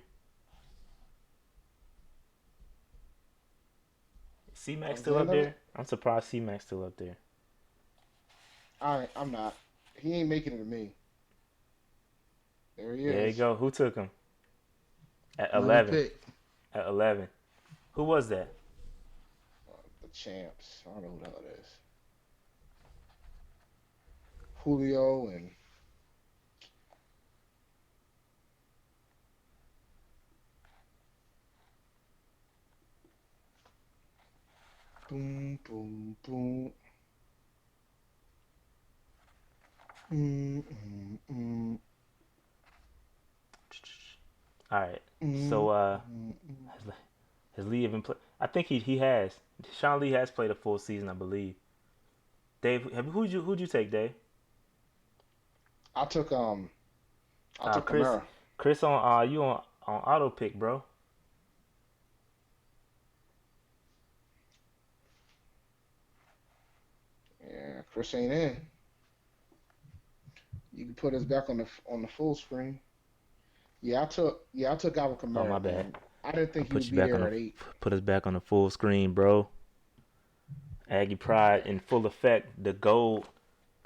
C-Mac still up there? I'm surprised C-Mac's still up there. I'm not. He ain't making it to me. There he is. There you go. Who took him? At Number 11. pick. At 11. Who was that? The champs. I don't know who the hell it is. Julio and boom, boom, boom. All right. So has Lee even played? I think he has. Sean Lee has played a full season, I believe. Dave, who'd you take, Dave? I took Chris. Kamara. Chris on you on auto pick, bro. Yeah, Chris ain't in. You can put us back on the full screen. Yeah, I took Alvin Kamara. Oh, my bad. Man. I didn't think he Put would you be back there on at the 8. put us back on the full screen, bro. Aggie pride in full effect. The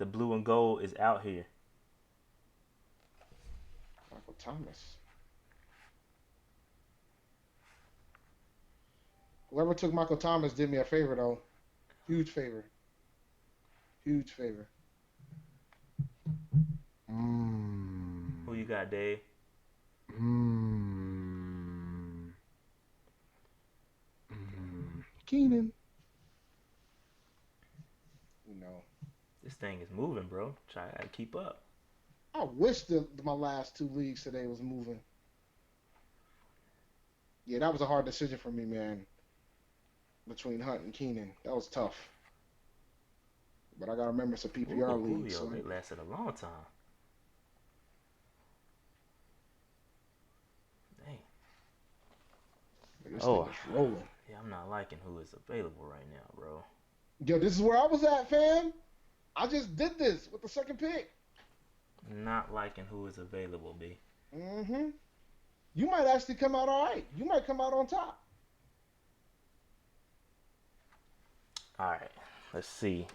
blue and gold is out here. Michael Thomas. Whoever took Michael Thomas did me a favor, though. Huge favor. Huge favor. Who you got, Dave? Keenan. You know, This thing is moving, bro. Try to keep up. I wish my last 2 leagues today was moving. Yeah, that was a hard decision for me, man. Between Hunt and Keenan, that was tough. But I gotta remember it's a PPR league. Julio, So they lasted a long time. Dang. this Oh. thing is rolling. Yeah, I'm not liking who is available right now, bro. Yo, this is where I was at, fam. I just did this with the second pick. Not liking who is available, B. Mm-hmm. You might actually come out all right. You might come out on top. All right, let's see.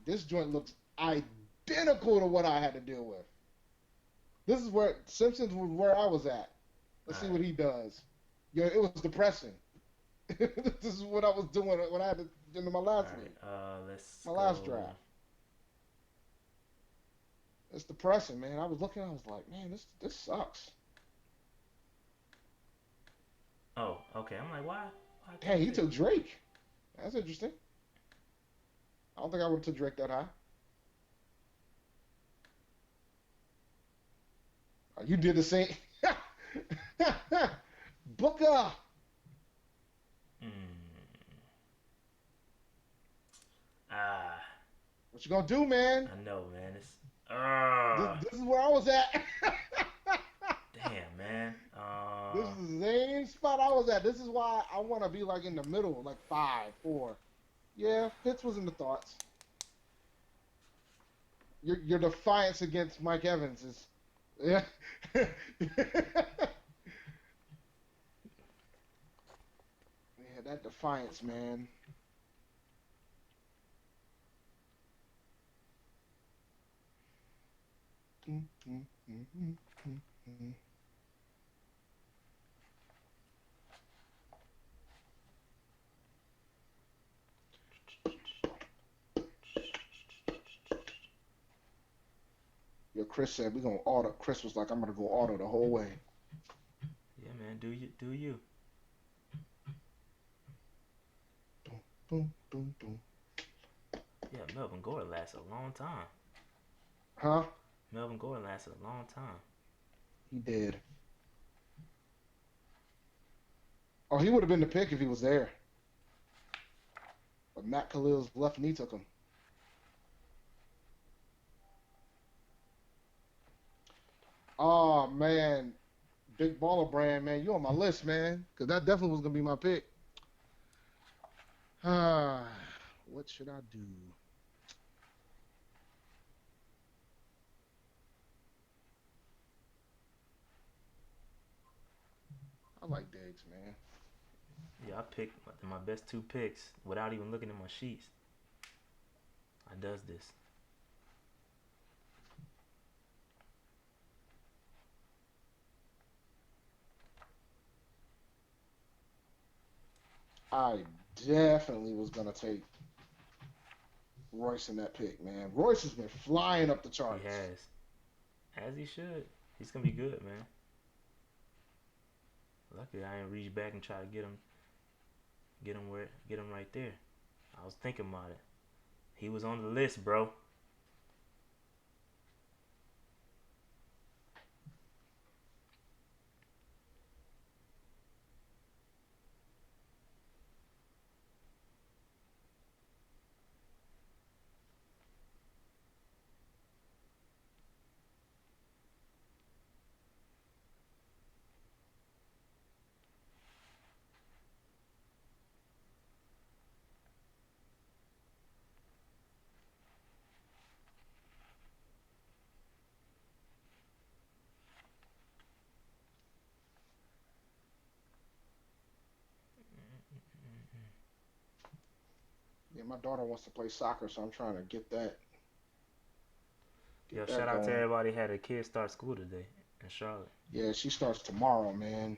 This joint looks identical to what I had to deal with. This is where Simpsons was where I was at. Let's see what he does. Yeah, it was depressing. This is what I was doing when I had to do my last week. Let's my last draft. It's depressing, man. I was looking, I was like, man, this sucks. Oh, okay. I'm like, why? Hey, he took Drake. That's interesting. I don't think I would have took Drake that high. You did the same. Booker. What you gonna do, man? I know, man. It's this is where I was at. Damn, man. This is the same spot I was at. This is why I want to be like in the middle, like 5, 4. Yeah, Pitts was in the thoughts. Your defiance against Mike Evans is, yeah. Yeah, that defiance, man. Yo, Chris said we're gonna auto. Chris was like, I'm gonna go auto the whole way. Yeah, man. Do you? Boom, boom, boom. Yeah, Melvin Gordon lasted a long time. Huh? Melvin Gordon lasted a long time. He did. Oh, he would have been the pick if he was there. But Matt Khalil's left knee took him. Oh, man. Big Baller Brand, man. You on my list, man. Because that definitely was going to be my pick. What should I do? I like Diggs, man. Yeah, I picked my best 2 picks without even looking at my sheets. I does this. I definitely was going to take Royce in that pick, man. Royce has been flying up the charts. He has. As he should. He's going to be good, man. Luckily, I didn't reach back and try to get him right there. I was thinking about it. He was on the list, bro. Yeah, my daughter wants to play soccer, so I'm trying to get that. Yo, shout out to everybody who had a kid start school today in Charlotte. Yeah, she starts tomorrow, man.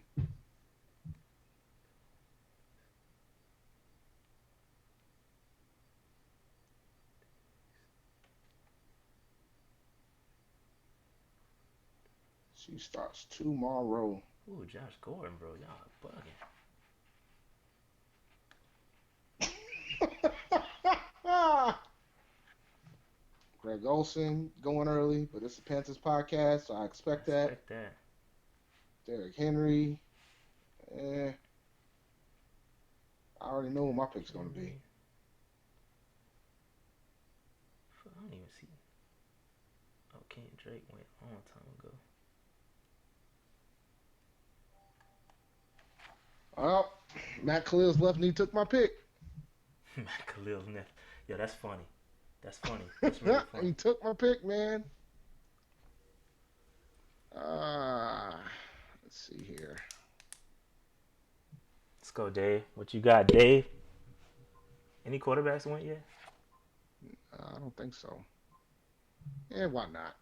She starts tomorrow. Ooh, Josh Gordon, bro. Y'all bugging. Greg Olson going early, but it's a Panthers podcast, so I expect that. Derrick Henry. I already know what my pick's going to be. I don't even see. Oh, Ken Drake went a long time ago. Well, Matt Khalil's left knee took my pick. Matt Khalil's left. Yo, that's funny. That's funny. That's really funny. He took my pick, man. Let's see here. Let's go, Dave. What you got, Dave? Any quarterbacks went yet? I don't think so. Yeah, why not?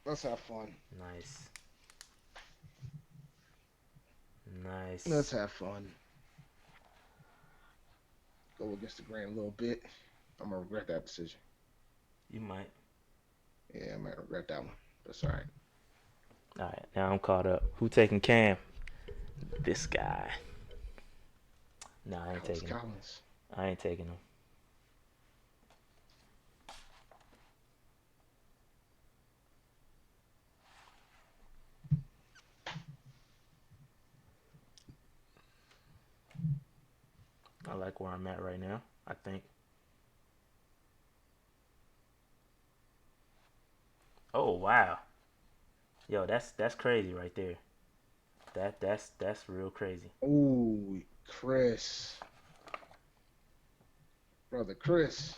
Let's have fun. Nice. Let's Nice. have fun. Go against the grain a little bit. I'm gonna regret that decision. You might. Yeah, I might regret that one. That's all right. All right, now I'm caught up. Who taking Cam? This guy. Nah, I ain't taking him. Collins. I ain't taking him. I like where I'm at right now, I think. Oh, wow. Yo, that's crazy right there. That's real crazy. Ooh, Chris. Brother Chris.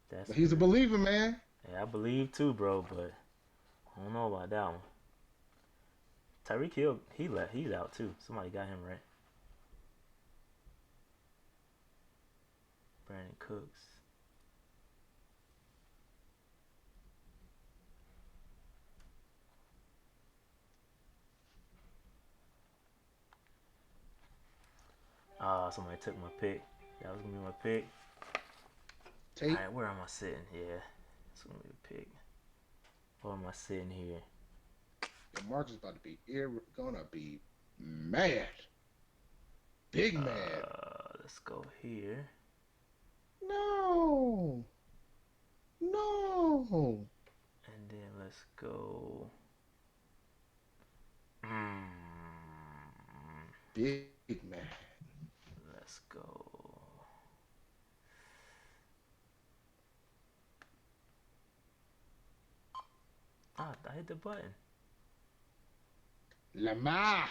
That's But he's a real. believer, man. Yeah, I believe too, bro, but I don't know about that one. Tyreek Hill, he's out too. Somebody got him right. Brandon Cooks. Somebody took my pick. That was gonna be my pick. Tate. Alright, where am I sitting? Yeah. It's gonna be a pick. Where am I sitting here? Mark is about to be gonna be mad. Big mad. Let's go here. No. No. And then let's go. Big mad. Let's go. Ah, I hit the button. Lamar.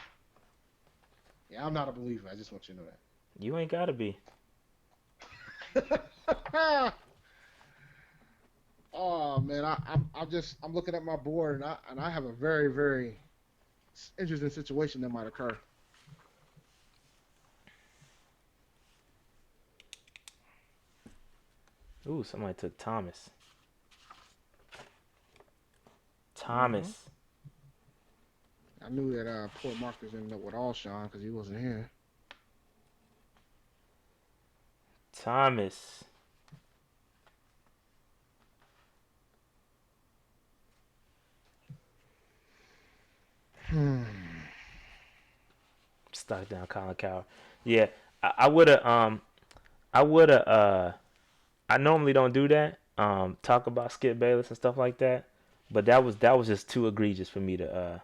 Yeah, I'm not a believer. I just want you to know that. You ain't gotta be. Oh man, I'm looking at my board and I have a very, very interesting situation that might occur. Ooh, somebody took Thomas. Thomas. I knew that poor Marcus ended up with Alshon because he wasn't here. Thomas. Stuck down Colin Coward. Yeah, I woulda I normally don't do that. Talk about Skip Bayless and stuff like that. But that was just too egregious for me to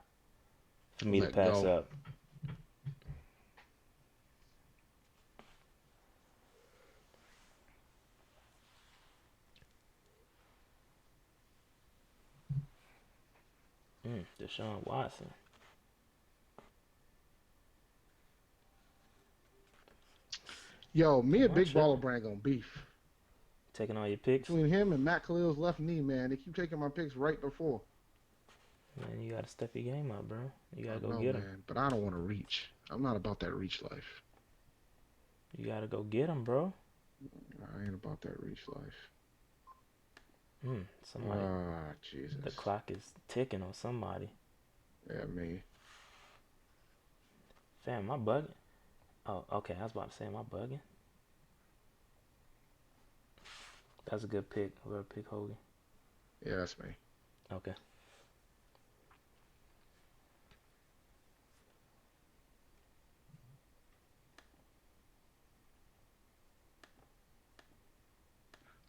Let pass go. up. Deshaun Watson. Yo, me and Am I Big Baller tripping? Brand gonna beef. Taking all your picks? Between him and Matt Khalil's left knee, man, they keep taking my picks right before. Man, you gotta step your game up, bro. You I gotta go know, get him. man, but I don't want to reach. I'm not about that reach life. You gotta go get him, bro. I ain't about that reach life. Somebody. Jesus. The clock is ticking on somebody. Yeah, me. Fam, am I bugging? Oh, okay. I was about to say, am I bugging? That's a good pick. Whoever pick Hogan. Yeah, that's me. Okay.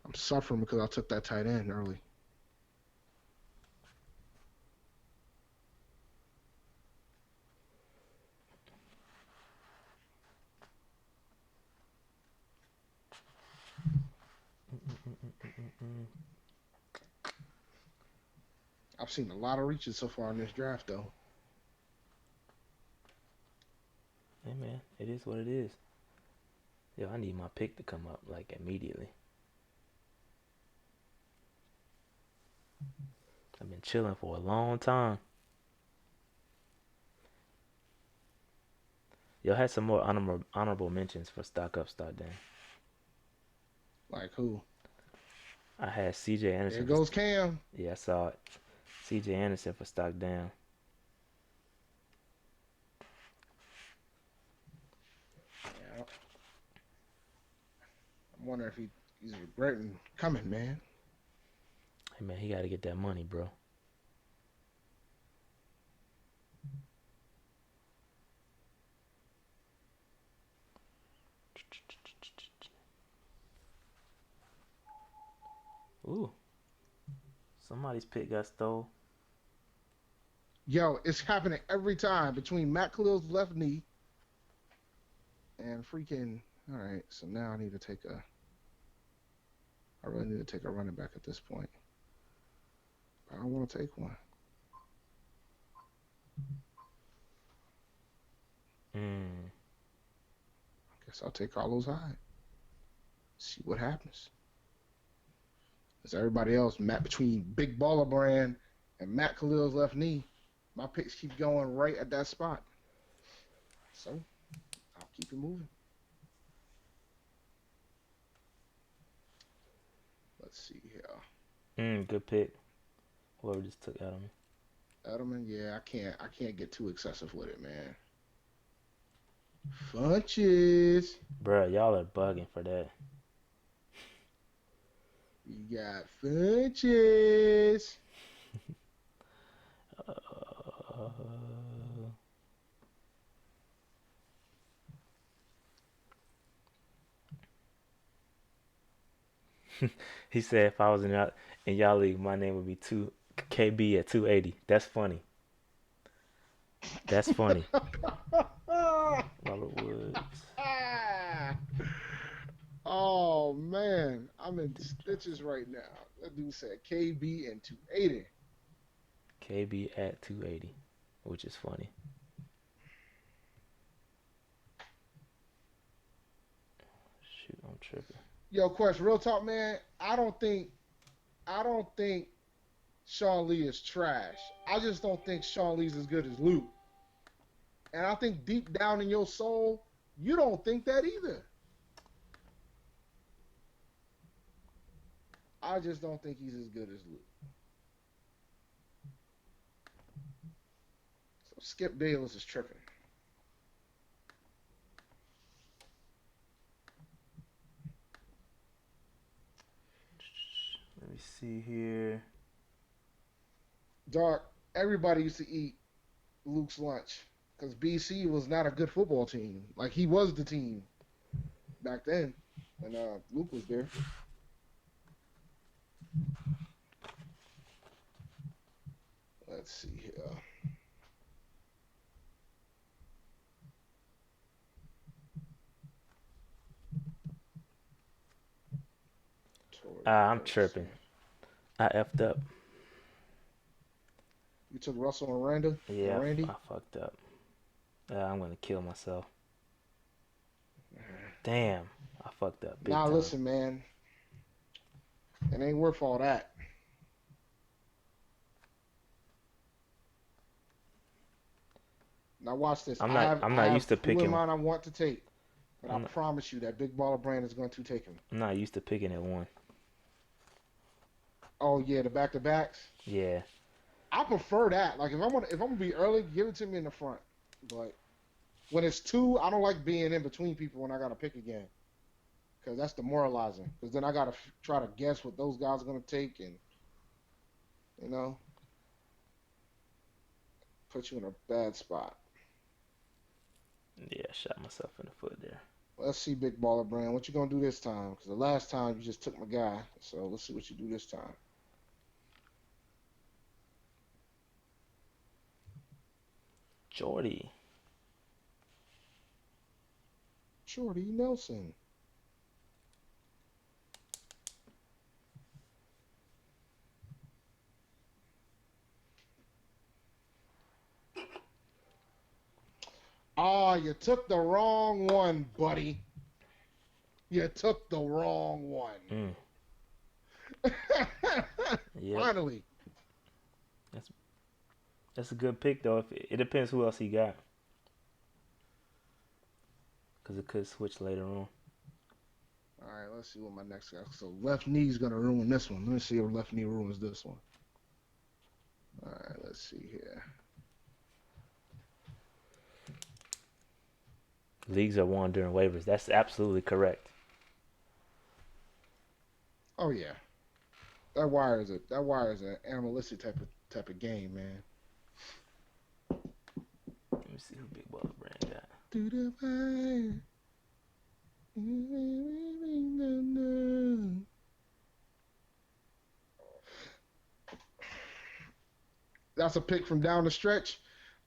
I'm suffering because I took that tight end early. I've seen a lot of reaches so far in this draft, though. Hey, man. It is what it is. Yo, I need my pick to come up, like, immediately. I've been chilling for a long time. Y'all had some more honorable mentions for stock up, stock down. Like who? I had C.J. Anderson. There goes Cam. Yeah, I saw it. C.J. Anderson for stock down. Yeah. I'm wondering if he's regretting coming, man. Hey, man, he got to get that money, bro. Ooh. Somebody's pick got stole. Yo, it's happening every time between Matt Khalil's left knee and freaking. All right, so now I need to take a. I really need to take a running back at this point. I don't want to take one. Guess I'll take Carlos Hyde. See what happens. As everybody else, Matt between Big Baller Brand and Matt Khalil's left knee, my picks keep going right at that spot. So I'll keep it moving. Let's see here. Good pick. Whoever just took Edelman. Edelman, yeah, I can't get too excessive with it, man. Funches. Bruh, y'all are bugging for that. We got Funches. He said if I was in y'all league, my name would be KB at 280. That's funny. That's funny. Robert Woods. Oh man, I'm in stitches right now. That dude said KB and 280. KB at 280, which is funny. Shoot, I'm tripping. Yo, Quest, real talk, man. I don't think Sean Lee is trash. I just don't think Sean Lee's as good as Luke. And I think deep down in your soul, you don't think that either. I just don't think he's as good as Luke. So Skip Bayless is tripping. Let me see here. Dark, everybody used to eat Luke's lunch because BC was not a good football team. Like, he was the team back then when Luke was there. Let's see here. I'm tripping. I effed up. You took Russell and Randy? Yeah, Randy? I fucked up. I'm gonna kill myself. Damn, I fucked up. Big Nah, time. listen, man. It ain't worth all that. Now watch this. I'm I not have used to who picking. in mind I want to take, but I I'm not- promise you that Big Baller Brand is going to take him. I'm not used to picking at one. Oh yeah, the back to backs. Yeah. I prefer that. Like if I'm gonna be early, give it to me in the front. But when it's two, I don't like being in between people when I gotta pick again, because that's demoralizing. Because then I gotta try to guess what those guys are gonna take, and put you in a bad spot. Yeah, I shot myself in the foot there. Let's see, Big Baller Brand, what you gonna do this time? Because the last time you just took my guy, so let's see what you do this time. Jordy. Jordy Nelson. Oh, you took the wrong one, buddy. You took the wrong one. Yep. Finally. That's a good pick though. If it depends who else he got, because it could switch later on. All right, let's see what my next guy. So left knee's gonna ruin this one. Let me see if left knee ruins this one. All right, let's see here. Leagues are won during waivers. That's absolutely correct. Oh yeah, that wire is an animalistic type of game, man. Let me see who Big Baller Brand got. Do the fire. That's a pick from down the stretch.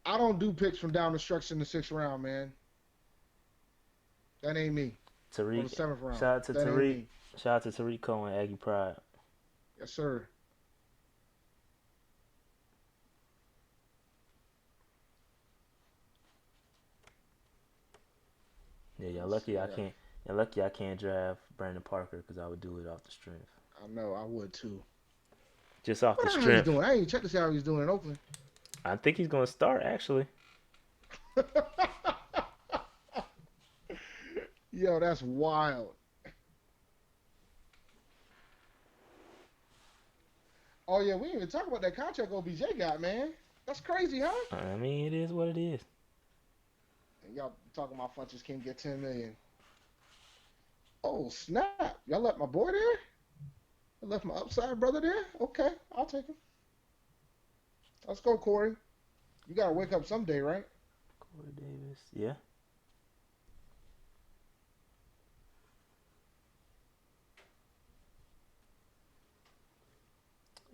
I don't do picks from down the stretch in the 6th round, man. That ain't me. Or the Tariq. 7th round. Shout out to That ain't Tariq. me. Shout out to Tariq Cohen, Aggie Pride. Yes, sir. Yeah, y'all lucky I can't. Y'all lucky I can't draft Brandon Parker because I would do it off the strength. I know, I would too. Just off the What the hell strength. he's doing? I ain't checked to see how he's doing in Oakland. I think he's gonna start actually. Yo, that's wild. Oh yeah, we didn't even talk about that contract OBJ got, man. That's crazy, huh? I mean, it is what it is. And y'all talking about Funches can't get 10 million. Oh snap! Y'all left my boy there. I left my upside brother there. Okay, I'll take him. Let's go, Corey. You gotta wake up someday, right? Corey Davis. Yeah.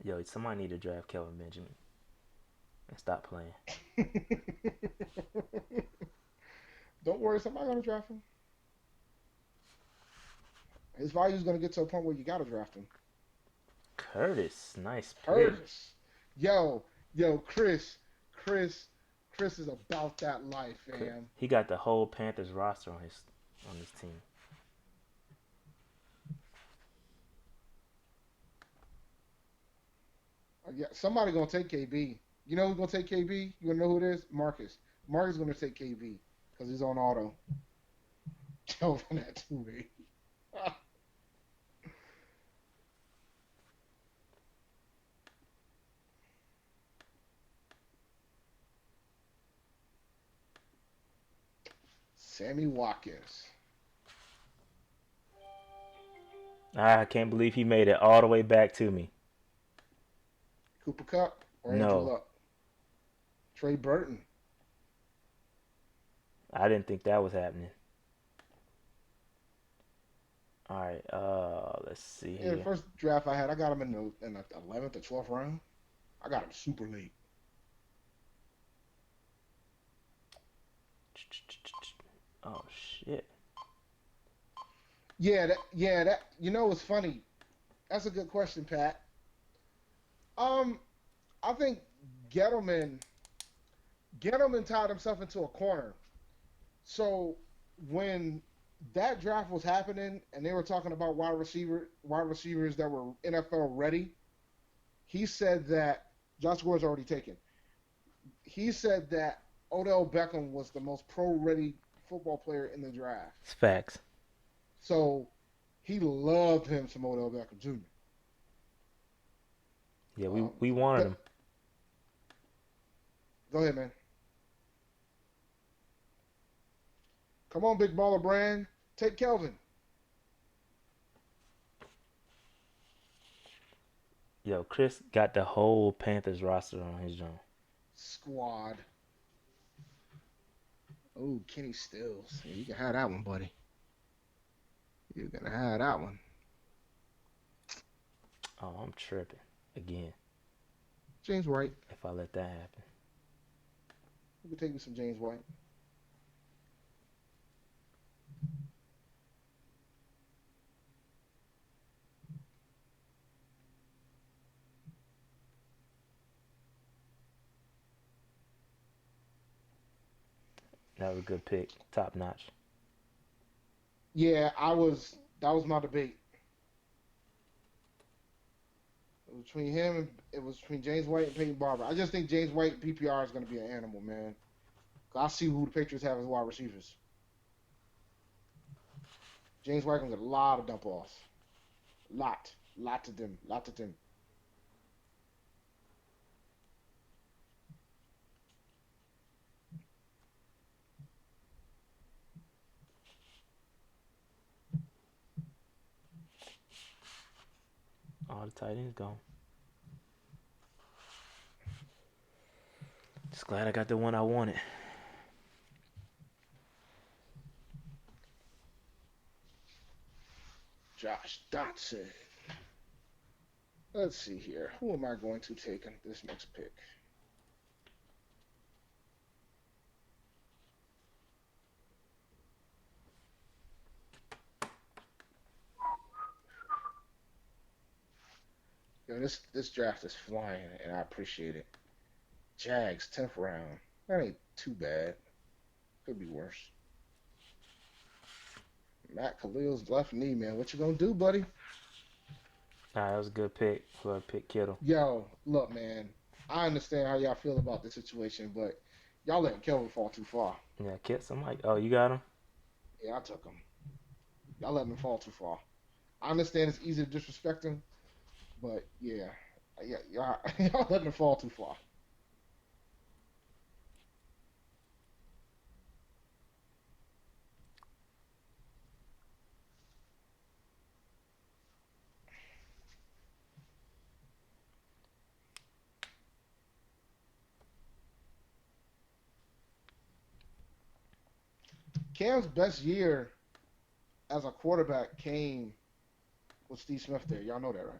Yo, somebody need to draft Kelvin Benjamin and stop playing. Don't worry, somebody's gonna draft him. His value's gonna get to a point where you gotta draft him. Curtis, nice pick. Curtis. Yo, Chris is about that life, fam. He got the whole Panthers roster on his team. Yeah, somebody gonna take KB. You know who's gonna take KB? You wanna know who it is? Marcus. Marcus is gonna take KB because he's on auto. Kelvin at 2-8. Sammy Watkins. I can't believe he made it all the way back to me. Cooper Kupp or No. Andrew Luck? Trey Burton. I didn't think that was happening. All right, let's see Yeah, here. the first draft I had, I got him in the 11th or 12th round. I got him super late. Oh shit. Yeah, that you know what's funny? That's a good question, Pat. I think Gettleman tied himself into a corner. So when that draft was happening and they were talking about wide receivers that were NFL ready, he said that Josh Gordon's already taken. He said that Odell Beckham was the most pro-ready football player in the draft. It's facts. So he loved him some Odell Beckham Jr. Yeah, we wanted him. Go ahead, man. Come on, big baller brand. Take Kelvin. Yo, Chris got the whole Panthers roster on his joint. Squad. Oh, Kenny Stills. Yeah, you can have that one, buddy. You're going to have that one. Oh, I'm tripping again. James White. If I let that happen. You can take me some James White. That was a good pick. Top notch. Yeah, that was my debate. Between him, it was between James White and Peyton Barber. I just think James White PPR is going to be an animal, man. I see who the Patriots have as wide receivers. James White going to get a lot of dump offs. Lot of them. All the tight ends gone. Just glad I got the one I wanted. Josh Dotson. Let's see here. Who am I going to take in this next pick? Yo, this draft is flying, and I appreciate it. Jags, 10th round. That ain't too bad. Could be worse. Matt Khalil's left knee, man. What you gonna do, buddy? Nah, that was a good pick. Whoever picked Kittle. Yo, look, man. I understand how y'all feel about this situation, but y'all letting Kelvin fall too far. Yeah, Kit. Somebody. Oh, you got him? Yeah, I took him. Y'all letting him fall too far. I understand it's easy to disrespect him, but yeah, y'all letting him fall too far. Cam's best year as a quarterback came with Steve Smith there. Y'all know that, right?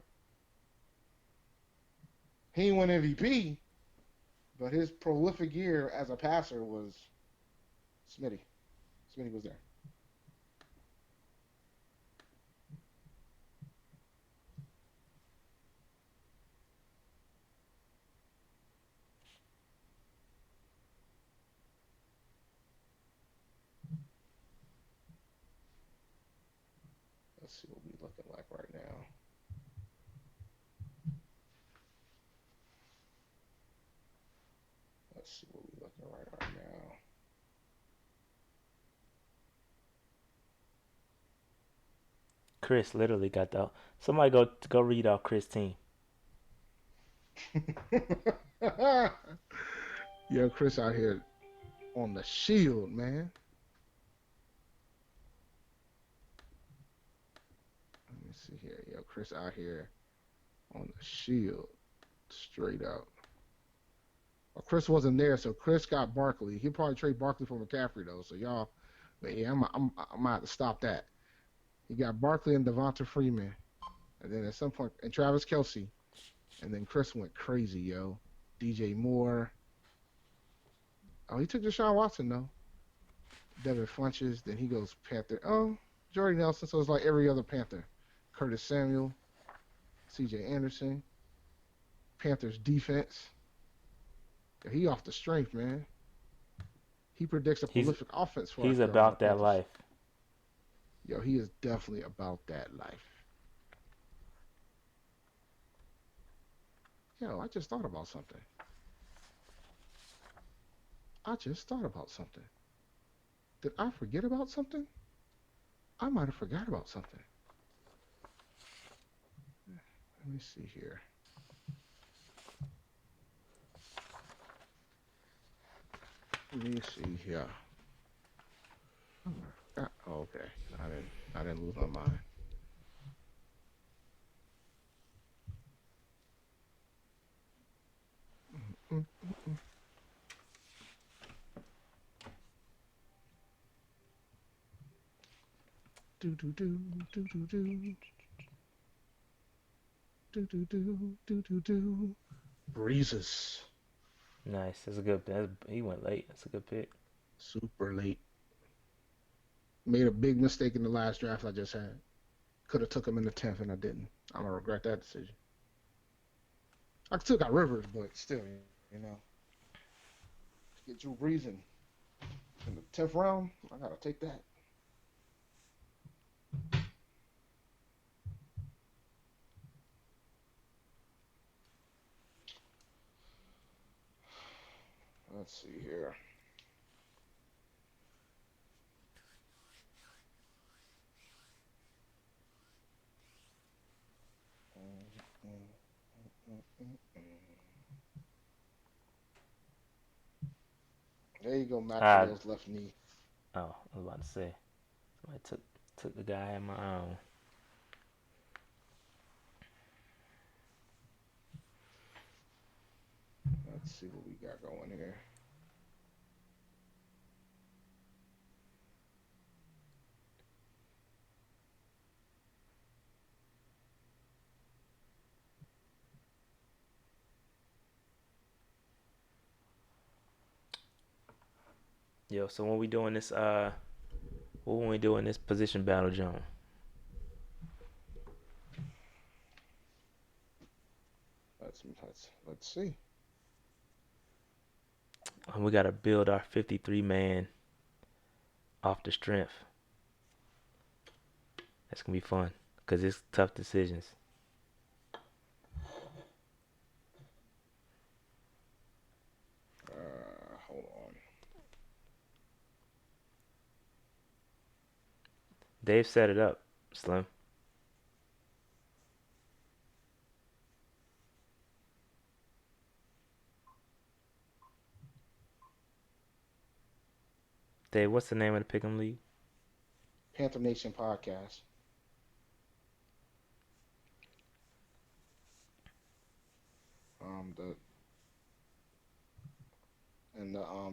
He didn't win MVP, but his prolific year as a passer was Smitty. Smitty was there. Let's see what we looking like right now. Let's see what we looking right now. Chris literally got the. Somebody go read out Chris' team. Yo, Chris out here on the shield, man. Let me see here. Yo, Chris out here on the shield, straight out. Well, Chris wasn't there, so Chris got Barkley. He'll probably trade Barkley for McCaffrey though. So y'all, but yeah, I'm gonna have to stop that. He got Barkley and Devonta Freeman, and then at some point, and Travis Kelce, and then Chris went crazy, yo. DJ Moore. Oh, he took Deshaun Watson though. Devin Funches. Then he goes Panther. Oh, Jordy Nelson. So it's like every other Panther. Curtis Samuel, C.J. Anderson. Panthers defense. Yeah, he off the strength, man. He predicts a prolific offense for us. He's about that life. Yo, he is definitely about that life. Yo, I just thought about something. Did I forget about something? I might have forgot about something. Let me see here. Let me see here. Oh, okay. I didn't lose my mind. Do do do do do do. Do do do do do do. Breezes. Nice. That's a good. He went late. That's a good pick. Super late. Made a big mistake in the last draft I just had. Could have took him in the 10th and I didn't. I'm gonna regret that decision. I still got Rivers, but still, you know. Get Drew Brees in the 10th round, I gotta take that. Let's see here. There you go, McAleel's left knee. Oh, I was about to say. Somebody took the guy in my own. Let's see what we got going here. Yo, so when we doing this position battle, John? Let's see. We gotta build our 53 man off the strength. That's gonna be fun because it's tough decisions. Hold on. Dave set it up, Slim. Dave, what's the name of the Pick'em League? Panther Nation podcast. The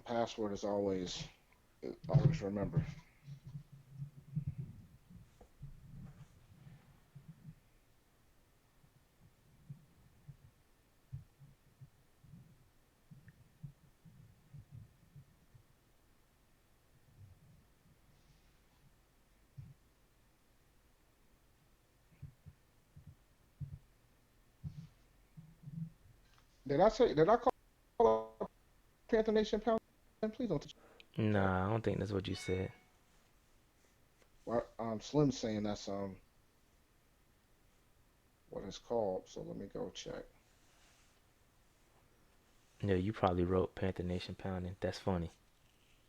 password is always remember. Did I call Panther Nation Pound? Please don't. Nah, I don't think that's what you said. Well, Slim's saying that's what it's called. So let me go check. Yeah, you probably wrote Panther Nation Pounding. That's funny.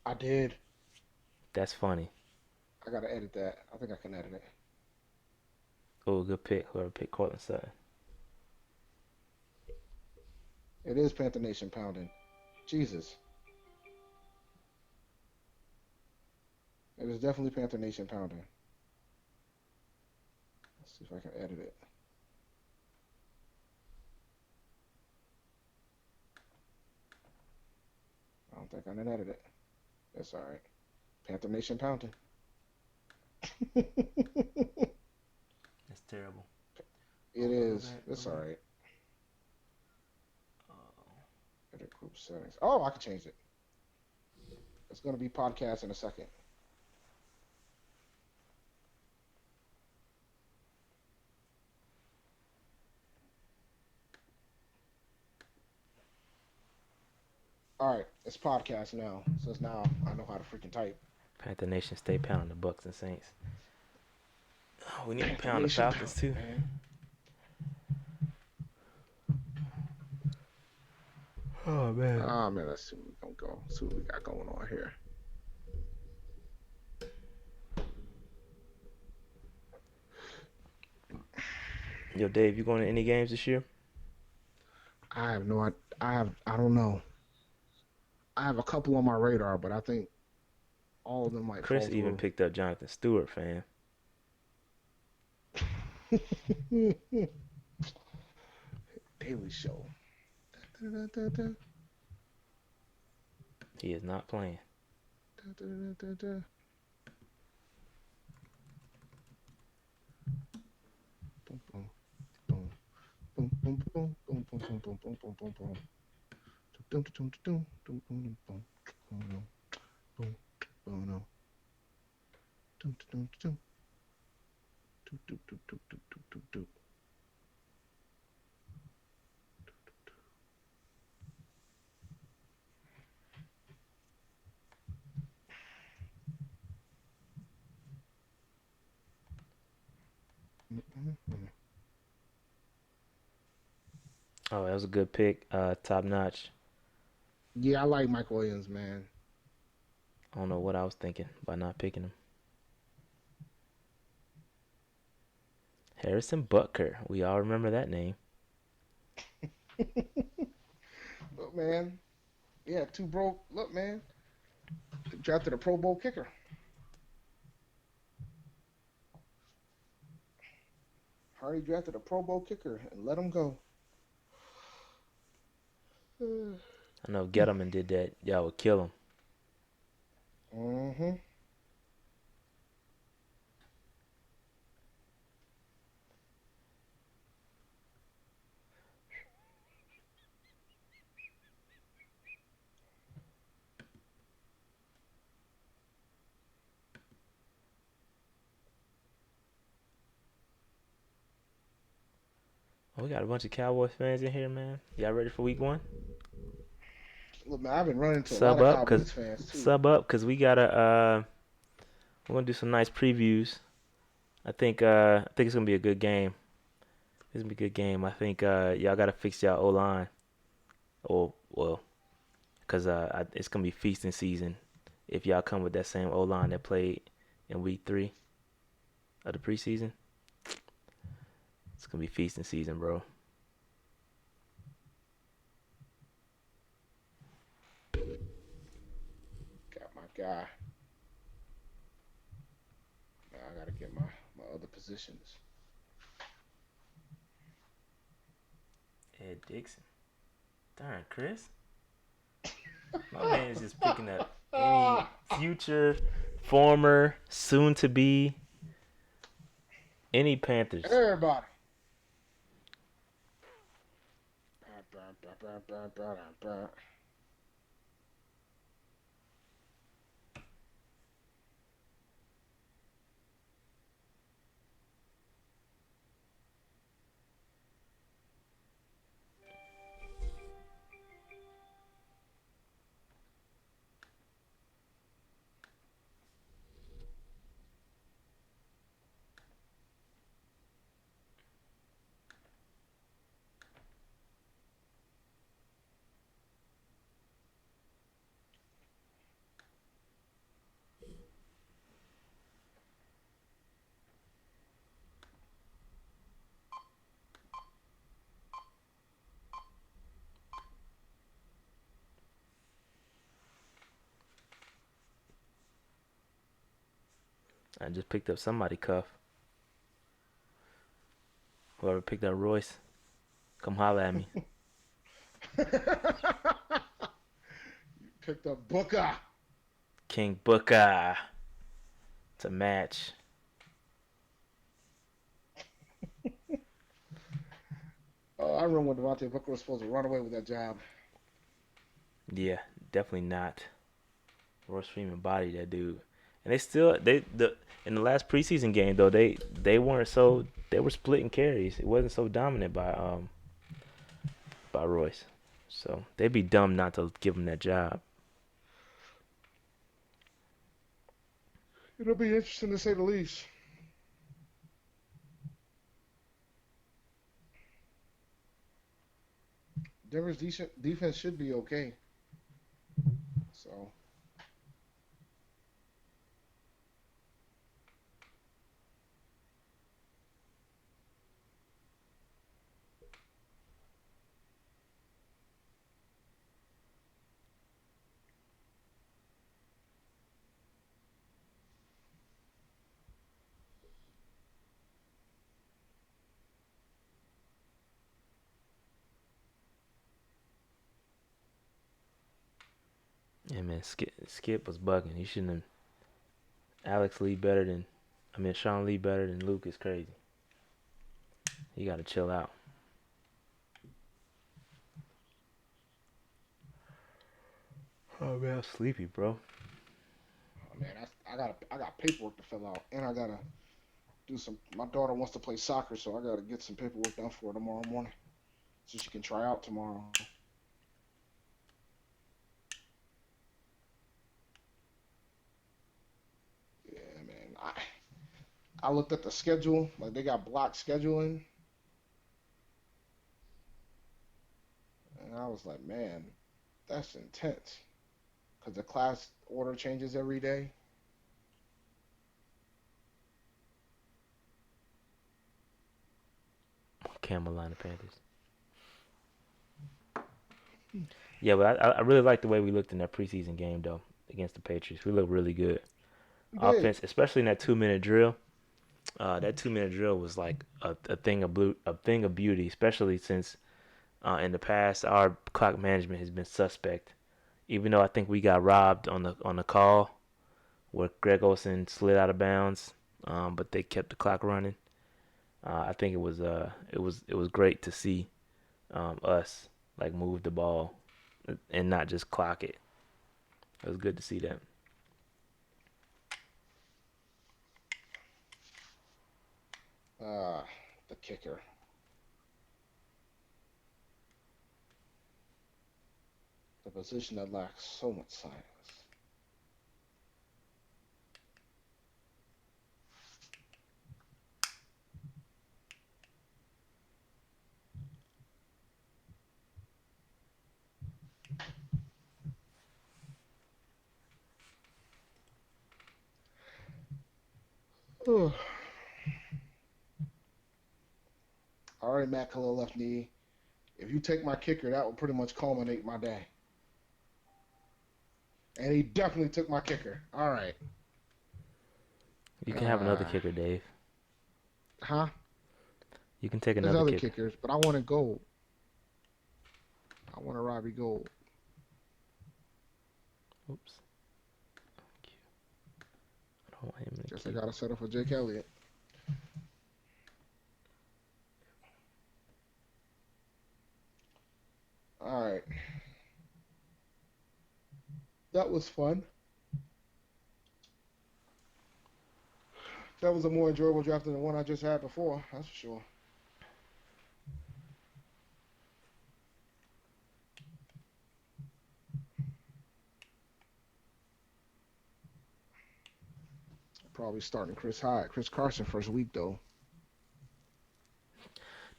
I did. That's funny. I gotta edit that. I think I can edit it. Oh, good pick. Whoever picked Cortland Sutton. It is Panther Nation Pounding. Jesus. It is definitely Panther Nation Pounding. Let's see if I can edit it. I don't think I can edit it. That's all right. Panther Nation Pounding. That's terrible. It is. It's all right. Edit group settings. Oh, I can change it. It's going to be podcast in a second. All right, it's podcast now. So now I know how to freaking type. Panther Nation stay pounding the Bucks and Saints. Oh, we need to pound the Nation Falcons too. Man. Oh man. Oh man, let's see where we gonna go. See what we got going on here. Yo, Dave, you going to any games this year? I have no. I don't know. I have a couple on my radar, but I think all of them might. Chris fall even through. picked up Jonathan Stewart, fam. Daily Show. He is not playing. Oh, that was a good pick. Top notch. Yeah, I like Mike Williams, man. I don't know what I was thinking by not picking him. Harrison Butker. We all remember that name. Look, man. Yeah, two broke. Look, man. Drafted a Pro Bowl kicker. Hardy drafted a Pro Bowl kicker and let him go. I know if Gettleman did that, y'all would kill him. Mm-hmm. Oh, we got a bunch of Cowboys fans in here, man. Y'all ready for week 1? Look, man, I've been running to a lot Sub of up, cause Cowboys fans too. we gotta we're gonna do some nice previews. I think it's gonna be a good game. It's gonna be a good game. I think y'all gotta fix y'all O line. Or well, cause it's gonna be feasting season if y'all come with that same O line that played in week 3 of the preseason. It's gonna be feasting season, bro. Got my guy. Now I gotta get my other positions. Ed Dixon. Darn, Chris. My man is just picking up any future, former, soon to be, any Panthers. Everybody. I just picked up somebody cuff. Whoever picked up Royce, come holler at me. Picked up Booker. King Booker. It's a match. Oh, I remember when Devontae Booker was supposed to run away with that job. Yeah, definitely not. Royce Freeman bodied that dude. And in the last preseason game though, they were splitting carries. It wasn't so dominant by Royce. So they'd be dumb not to give him that job. It'll be interesting to say the least. Denver's defense should be okay. So. Yeah, man, Skip was bugging. He shouldn't have. Sean Lee better than Luke is crazy. You gotta chill out. Oh man, I'm sleepy, bro. Oh, man, I got paperwork to fill out, and I gotta do some. My daughter wants to play soccer, so I gotta get some paperwork done for her tomorrow morning, so she can try out tomorrow. Yeah, man. I looked at the schedule, like they got block scheduling, and I was like, man, That's intense. Because the class order changes every day. Carolina Panthers. Yeah, but I really like the way we looked in that preseason game though against the Patriots. We looked really good. You did. Offense, especially in that 2-minute drill. That 2-minute drill was like a thing of beauty, especially since in the past our clock management has been suspect. Even though I think we got robbed on the call where Greg Olsen slid out of bounds, but they kept the clock running. I think it was great to see us like move the ball and not just clock it. It was good to see that. The kicker. The position that lacks so much science. All right, Matt Khalil left knee. If you take my kicker, that will pretty much culminate my day. And he definitely took my kicker. All right. You can have another kicker, Dave. Huh? You can take There's another other kicker. kickers, but I wanted gold. I wanted Robbie Gold. Oops. I don't want him in the Guess I queue. got to settle for Jake Elliott. All right. That was fun. That was a more enjoyable draft than the one I just had before, that's for sure. Probably starting Chris Carson first week, though.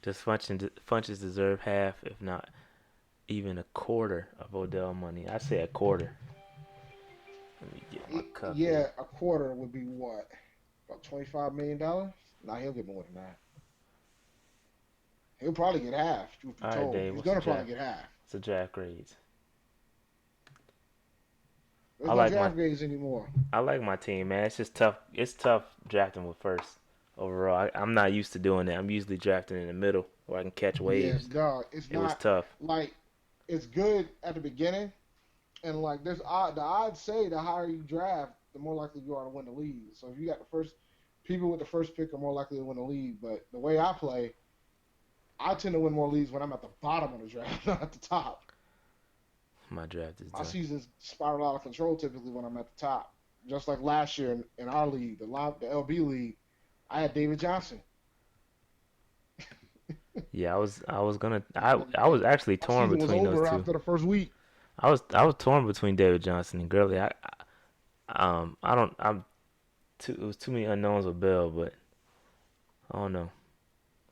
Does Funches deserve half, if not even a quarter of Odell money? I say a quarter. Let me get my cup Yeah, here. a quarter would be what? About $25 million? Nah, he'll get more than that. He'll probably get half, truth be All right, told. Dave. He's What's going the to probably draft? get half. It's a draft grades. There's I no like draft grades anymore. I like my team, man. It's just tough. It's tough drafting with first overall. I'm not used to doing that. I'm usually drafting in the middle where I can catch Yeah, waves. dog. It's It was not tough. like it's good at the beginning, and like the odds say the higher you draft, the more likely you are to win the league. So if you got the first, people with the first pick are more likely to win the league. But the way I play, I tend to win more leagues when I'm at the bottom of the draft, not at the top. My draft is My done. seasons spiral out of control typically when I'm at the top. Just like last year in our league, the LB league, I had David Johnson. Yeah, I was actually My torn season was between those over two. after the first week. I was torn between David Johnson and Gurley. I don't I'm too it was too many unknowns with Bell, but I don't know.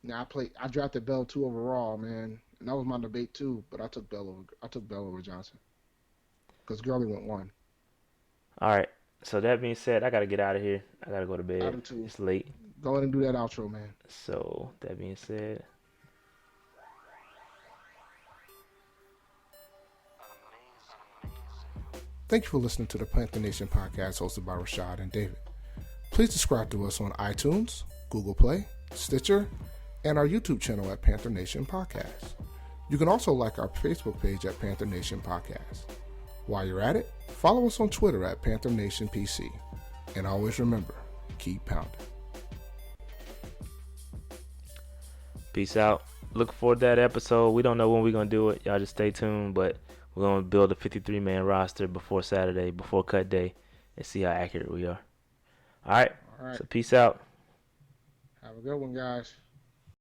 Now I drafted Bell 2 overall, man, and that was my debate too. But I took Bell over Johnson because Gurley went 1. All right. So that being said, I gotta get out of here. I gotta go to I bed. do too. It's late. Go ahead and do that outro, man. So that being said, Thank you for listening to the Panther Nation podcast hosted by Rashad and David. Please subscribe to us on iTunes, Google Play, Stitcher, and our YouTube channel at Panther Nation Podcast. You can also like our Facebook page at Panther Nation Podcast. While you're at it, follow us on Twitter at Panther Nation PC. And always remember, keep pounding. peace out. Look forward to that episode. We don't know when we're gonna do it. Y'all just stay tuned, but we're gonna build a 53-man roster before Saturday, before cut day, and see how accurate we are. All right. All right. So peace out. Have a good one, guys.